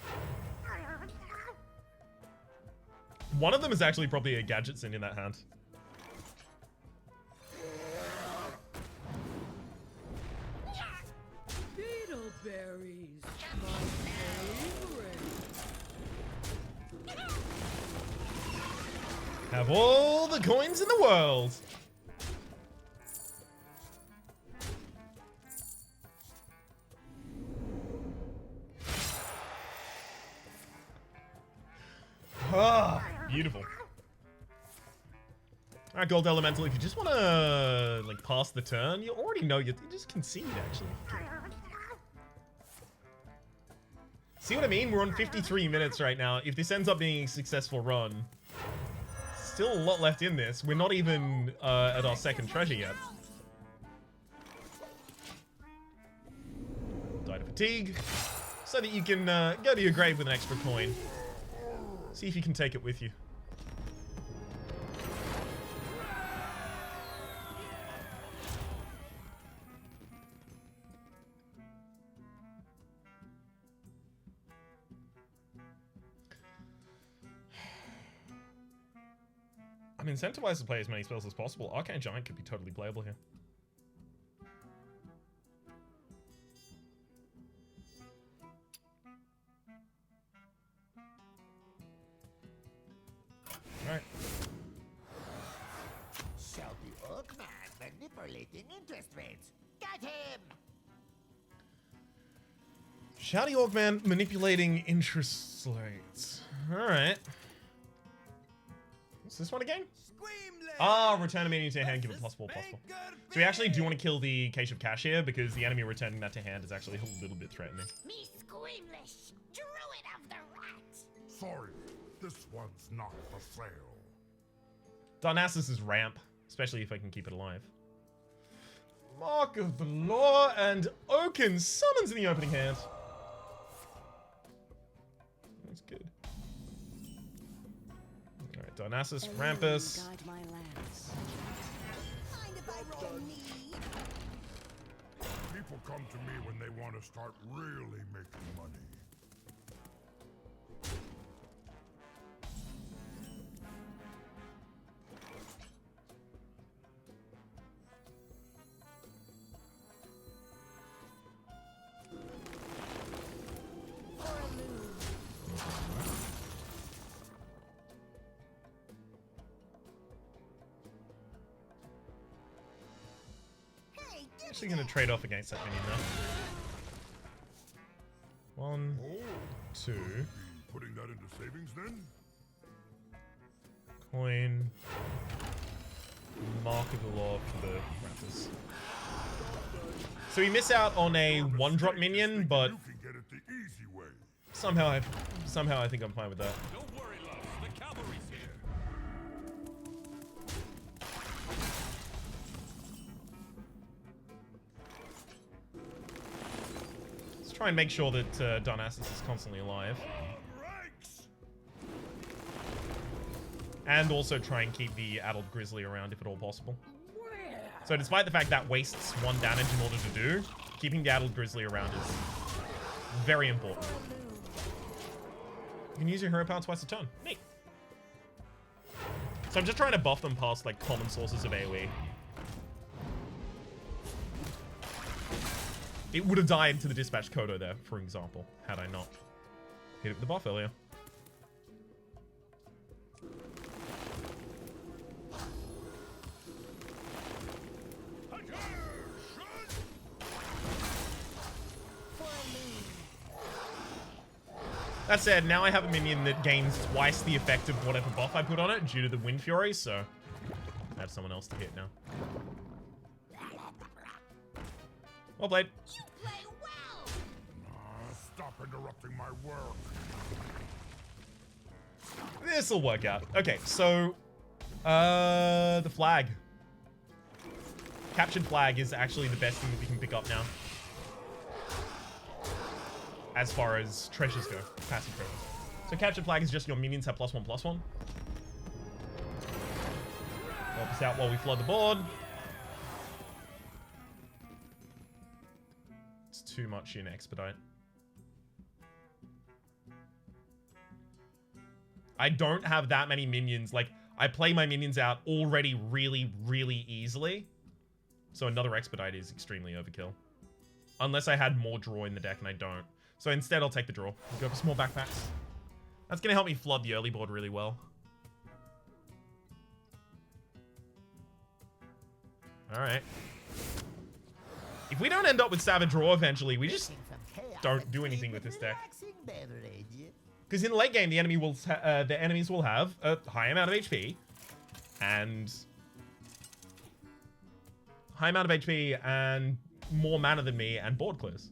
One of them is actually probably a Gadgets in that hand. Beetleberries, my favorite. Have all the coins in the world. Ah, beautiful. All right, Gold Elemental, if you just want to, like, pass the turn, you already know you just concede, actually. See what I mean? We're on 53 minutes right now. If this ends up being a successful run, still a lot left in this. We're not even at our second treasure yet. Die to fatigue, so that you can go to your grave with an extra coin. See if you can take it with you. I'm incentivized to play as many spells as possible. Arcane Giant could be totally playable here. Alright. Shouty Oakman manipulating interest rates. Get him! Shouty Orcman manipulating interest rates. Alright. What's this one again? Ah, return a minion to your hand, give it possible. So we actually do want to kill the Cache of Cash here, because the enemy returning that to hand is actually a little bit threatening. Me squeamish, druid of the rat. Sorry, this one's not for sale. Darnassus is ramp, especially if I can keep it alive. Mark of the Law, and Oaken summons in the opening hand. That's good. Alright, Dionysus, Rampus. Guide my lands. Mind if I roll me? People come to me when they want to start really making money. Hey, give Actually gonna trade off against that minion now. 1, 2, Be putting that into savings then? coin, Mark of the Law for the Raptors. So we miss out on a one-drop minion, but You can get it the easy way. somehow I think I'm fine with that. Don't worry, love. The cavalry's here. Let's try and make sure that Dionysus is constantly alive. Ranks! And also try and keep the adult grizzly around if at all possible. So despite the fact that wastes 1 damage in order to do, keeping the adult grizzly around is very important. You can use your hero power twice a turn. Neat. So I'm just trying to buff them past like common sources of AoE. It would have died to the Dispatch Kodo there, for example, had I not hit it with the buff earlier. That said, now I have a minion that gains twice the effect of whatever buff I put on it due to the Wind Fury, so I have someone else to hit now. Well played. You play well. Stop interrupting my work. This'll work out. Okay, so the flag. Captured flag is actually the best thing that we can pick up now. As far as treasures go, passive treasures. So captured flag is just your minions have +1/+1. Help us out while we flood the board. It's too much in expedite. I don't have that many minions. Like, I play my minions out already really, really easily. So another expedite is extremely overkill. Unless I had more draw in the deck, and I don't. So instead, I'll take the draw. We'll go for small backpacks. That's going to help me flood the early board really well. Alright. If we don't end up with Savage Draw eventually, we just don't do anything with this deck. Because in the late game, the enemies will have a high amount of HP. And... high amount of HP and more mana than me and board clears.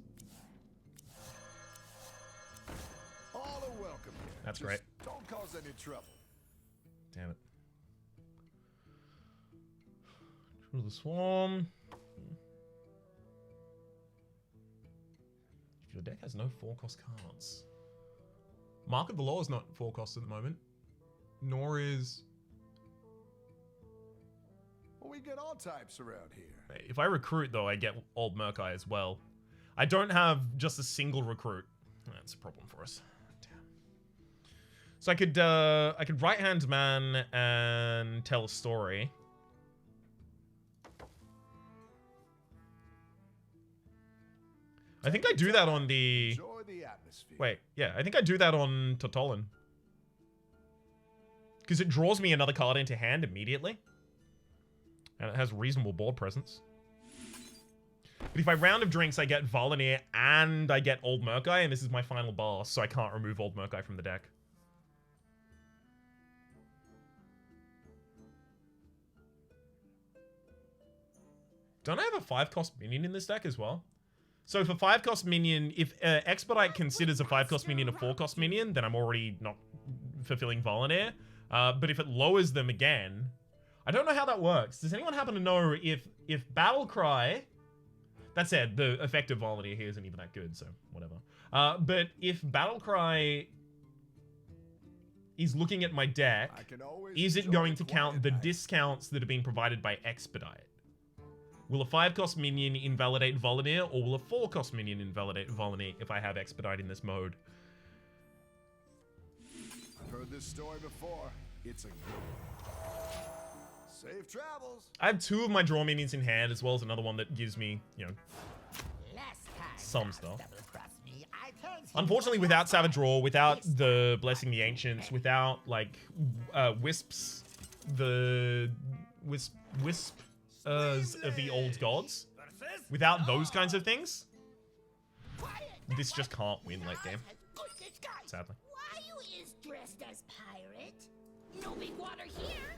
All are welcome here. That's Just great. Don't cause any trouble. Damn it. Through the Swarm. If your deck has no 4-cost cards. Mark of the Law is not 4-cost at the moment. Nor is... Well, we get all types around here. If I recruit, though, I get Old Murkai as well. I don't have just a single recruit. That's a problem for us. Damn. So I could right-hand man and tell a story. I think I do that on the... Enjoy the atmosphere. Wait, yeah, I think I do that on Totolin. Because it draws me another card into hand immediately. And it has reasonable board presence. But if I round of drinks, I get Valinir and I get Old Murkai, and this is my final boss, so I can't remove Old Murkai from the deck. Don't I have a 5-cost minion in this deck as well? So if a 5-cost minion, if Expedite considers a 5-cost minion a 4-cost minion, then I'm already not fulfilling Valinir. But if it lowers them again, I don't know how that works. Does anyone happen to know if Battle Cry That said, the effective volunteer here isn't even that good, so whatever. But if Battlecry is looking at my deck, I can always is it enjoy going the to count quiet the night. discounts that have been provided by Expedite? Will a 5-cost minion invalidate Volunteer, or will a 4-cost minion invalidate Volunteer if I have Expedite in this mode? I've heard this story before. It's a good one. Safe travels. I have 2 of my draw minions in hand, as well as another one that gives me, you know, Last time some Doc stuff. double-crossed me, I turned him Unfortunately, into without a Savage Draw, without beast. the Blessing the Ancients, without, like, Wisps, the Wisps of the old gods, without those kinds of things, Quiet, this just can't win late game, has good disguise. sadly. Why you is dressed as pirate? No big water here.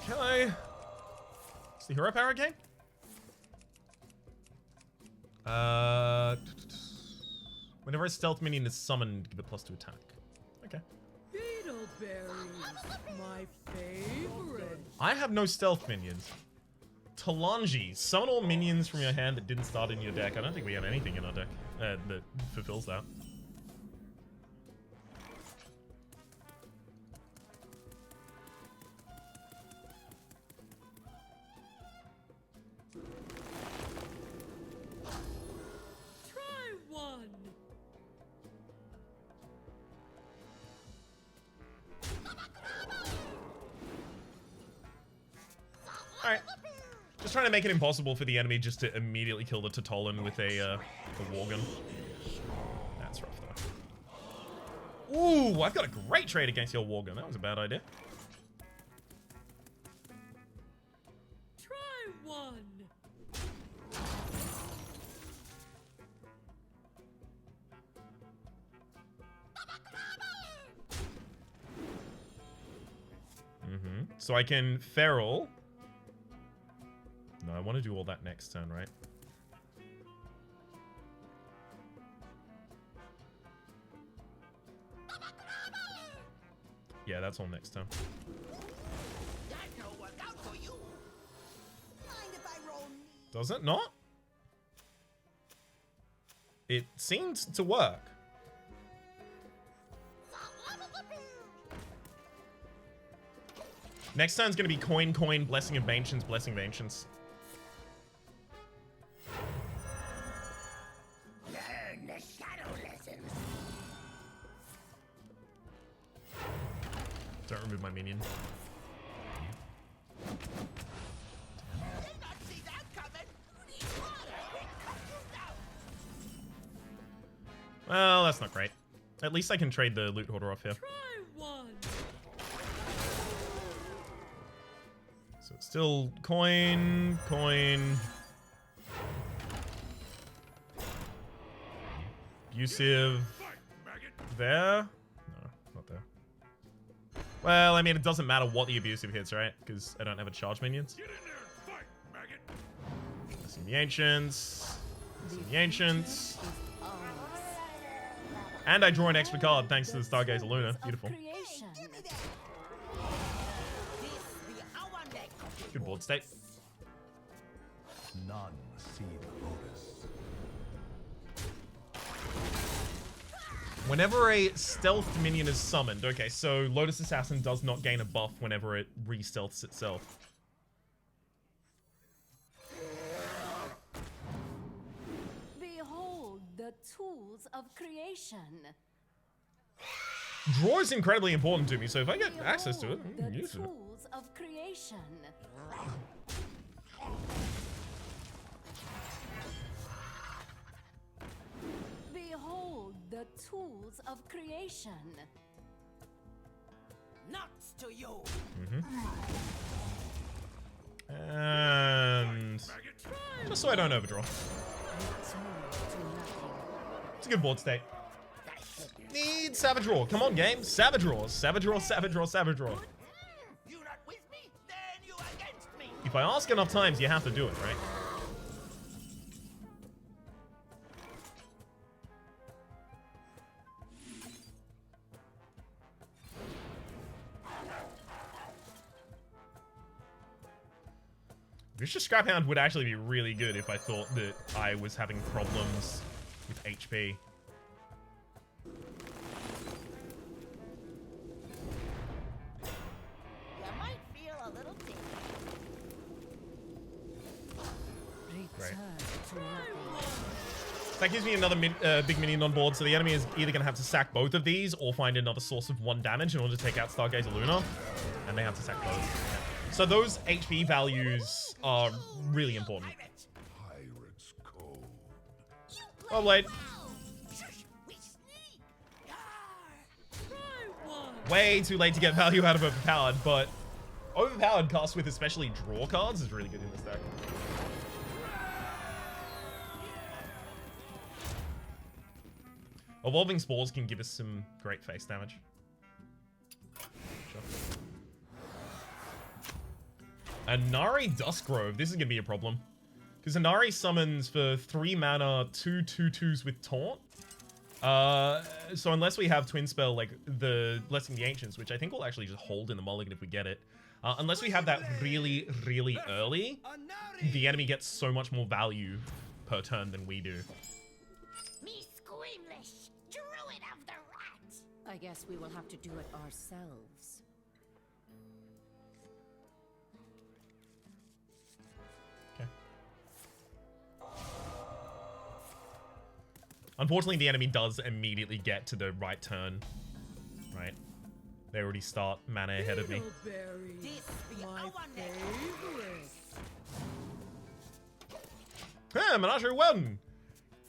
Okay. Is the hero power game? Whenever a stealth minion is summoned, give it +2 attack. Okay. Beetleberries, my favorite. I have no stealth minions. Talanji, summon all minions from your hand that didn't start in your deck. I don't think we have anything in our deck that fulfills that. Try one. Alright. Just trying to make it impossible for the enemy just to immediately kill the Tatolan with a Worgen. That's rough, though. Ooh, I've got a great trade against your Worgen. That was a bad idea. Try one. So I can Feral. No, I want to do all that next turn, right? Yeah, that's all next turn. That don't work out for you. Mind if I roll? Does it not? It seemed to work. Next turn's gonna be coin, Blessing of Ancients, Blessing of Ancients. Learn the shadow lessons. Don't remove my minion. Did not see that coming. Well, that's not great. At least I can trade the Loot Hoarder off here. Try one. So it's still coin. Abusive. There? No, not there. Well, I mean, it doesn't matter what the abusive hits, right? Because I don't have a charge minions. Blessing the Ancients. Blessing the Ancients. And I draw an extra card thanks to the Stargazer Luna. Beautiful. Good board state. None see the Lotus. Whenever a stealth minion is summoned, okay, so Lotus Assassin does not gain a buff whenever it re-stealths itself. Behold the tools of creation. Draw is incredibly important to me, so if I get access to it, I can The use it. tools of creation. Behold the tools of creation. Nuts to you. And just so I don't overdraw. It's a good board state. Need Savage Roar. Come on, game. Savage Roar. Savage Roar, Savage Roar, Savage Roar. You not with me, then you against me. If I ask enough times, you have to do it, right? Vicious Scrap Hound would actually be really good if I thought that I was having problems with HP. You might feel a little dizzy. Return to nothing. That gives me another big minion on board, so the enemy is either going to have to sack both of these or find another source of 1 damage in order to take out Stargazer Luna. And they have to sack both. Yeah. So those HP values are really important. Pirate's code. Well played. Way too late to get value out of Overpowered, but Overpowered cast with especially draw cards is really good in this deck. Evolving Spores can give us some great face damage. Sure. Anari Duskgrove. This is going to be a problem. Because Anari summons for 3 mana 2 2/2s with Taunt. So unless we have Twin Spell like the Blessing the Ancients, which I think will actually just hold in the mulligan if we get it. Unless we have that really, really early, the enemy gets so much more value per turn than we do. Me squeamish, druid of the rat. I guess we will have to do it ourselves. Okay. Unfortunately, the enemy does immediately get to the right turn. Right. They already start mana ahead of me. My favorite. Ah, Menagerie 1!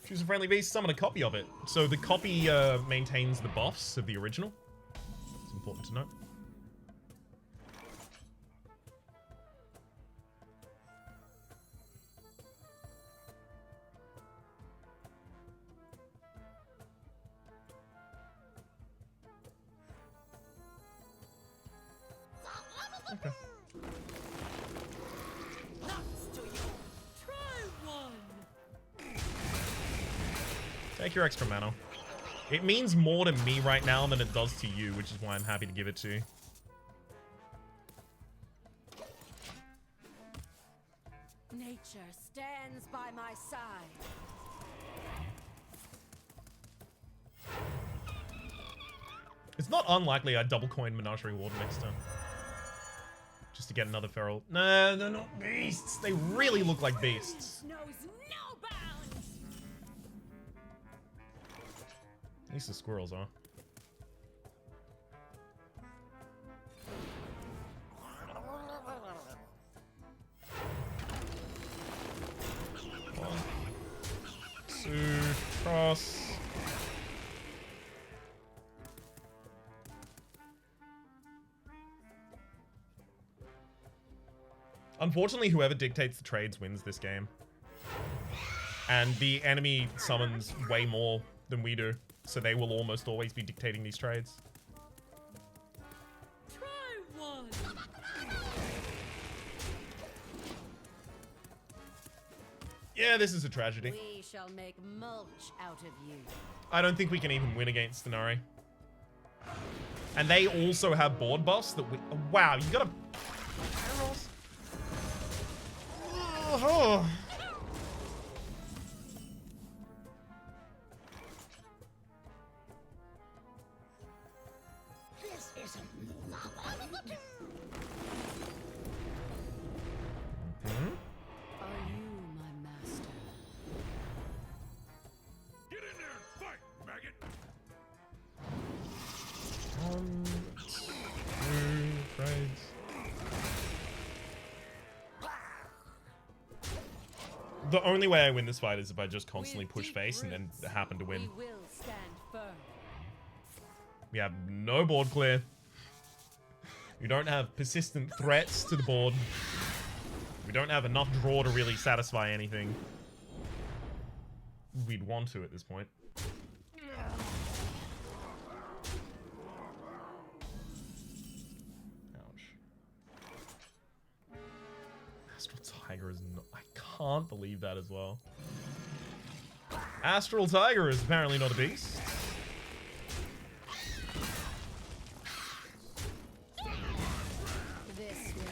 Choose a friendly beast, summon a copy of it. So the copy maintains the buffs of the original. It's important to note. Okay. Take your extra mana. It means more to me right now than it does to you, which is why I'm happy to give it to you. Nature stands by my side. It's not unlikely I'd double coin Menagerie Warden next turn. Just to get another feral. No, they're not beasts. They really look like beasts. Knows no bounds. At least the squirrels are. One, two, cross. Unfortunately, whoever dictates the trades wins this game. And the enemy summons way more than we do, so they will almost always be dictating these trades. Try one. Yeah, this is a tragedy. We shall make mulch out of you. I don't think we can even win against Denari. And they also have board buffs that we... Wow, you gotta... Oh. This isn't Are you my master? Get in there and fight, maggot! 1, 2, trades. The only way I win this fight is if I just constantly push face and then happen to win. We will stand firm. We have no board clear. We don't have persistent threats to the board. We don't have enough draw to really satisfy anything we'd want to at this point. Ouch. Astral Tiger is not... I can't believe that as well. Astral Tiger is apparently not a beast. This way.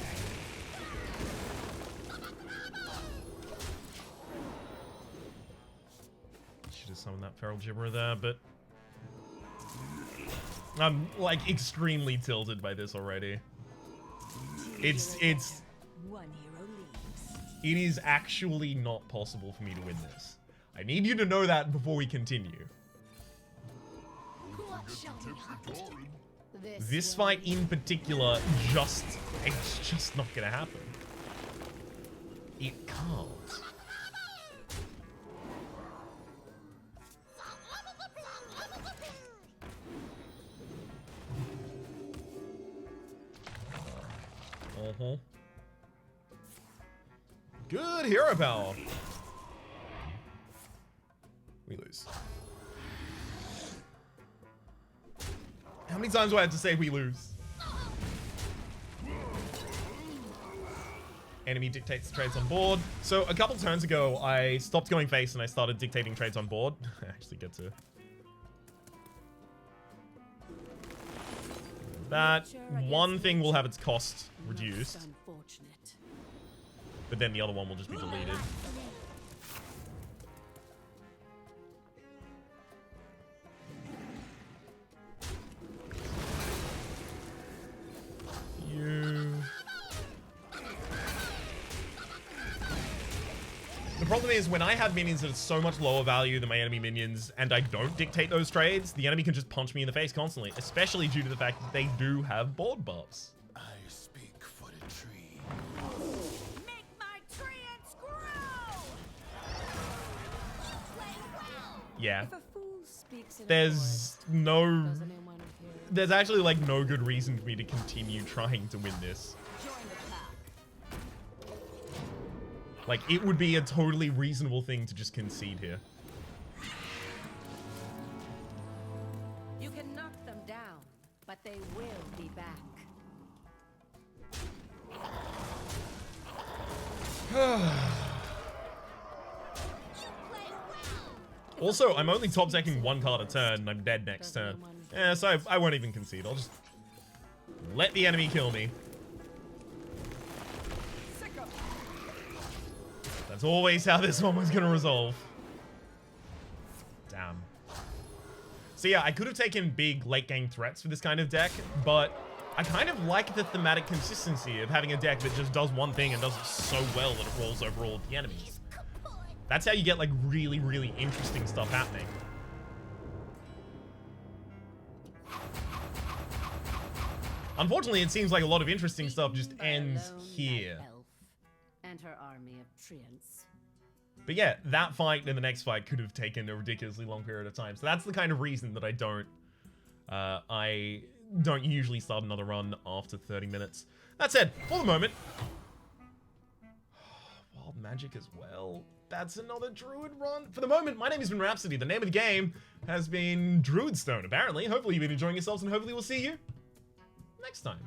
summon that feral gibberer there, but I'm like extremely tilted by this already. It is actually not possible for me to win this. I need you to know that before we continue. What shall we hunt? This fight in particular, it's just not gonna happen. It can't. Good hero power. We lose. How many times do I have to say we lose? Enemy dictates trades on board. So a couple turns ago, I stopped going face and I started dictating trades on board. I actually get to... That one thing will have its cost reduced. But then the other one will just be deleted. The problem is when I have minions that are so much lower value than my enemy minions and I don't dictate those trades, the enemy can just punch me in the face constantly, especially due to the fact that they do have board buffs. I speak for the tree. Make my treants grow! Yeah. If a fool speaks in a There's forest, no... does anyone hear? There's actually like no good reason for me to continue trying to win this. Join the pack. Like, it would be a totally reasonable thing to just concede here. You can knock them down, but they will be back. Also, I'm only top decking one card a turn and I'm dead next turn. Yeah, so I won't even concede. I'll just let the enemy kill me. That's always how this one was gonna resolve. Damn. So yeah, I could have taken big late game threats for this kind of deck, but I kind of like the thematic consistency of having a deck that just does one thing and does it so well that it rolls over all of the enemies. That's how you get like really, really interesting stuff happening. Unfortunately, it seems like a lot of interesting stuff just ends here. And her army of treants. But yeah, that fight and the next fight could have taken a ridiculously long period of time. So that's the kind of reason that I don't usually start another run after 30 minutes. That said, for the moment, Wild Magic as well. That's another Druid run. For the moment, my name has been Rhapsody. The name of the game has been Druidstone, apparently. Hopefully you've been enjoying yourselves and hopefully we'll see you next time.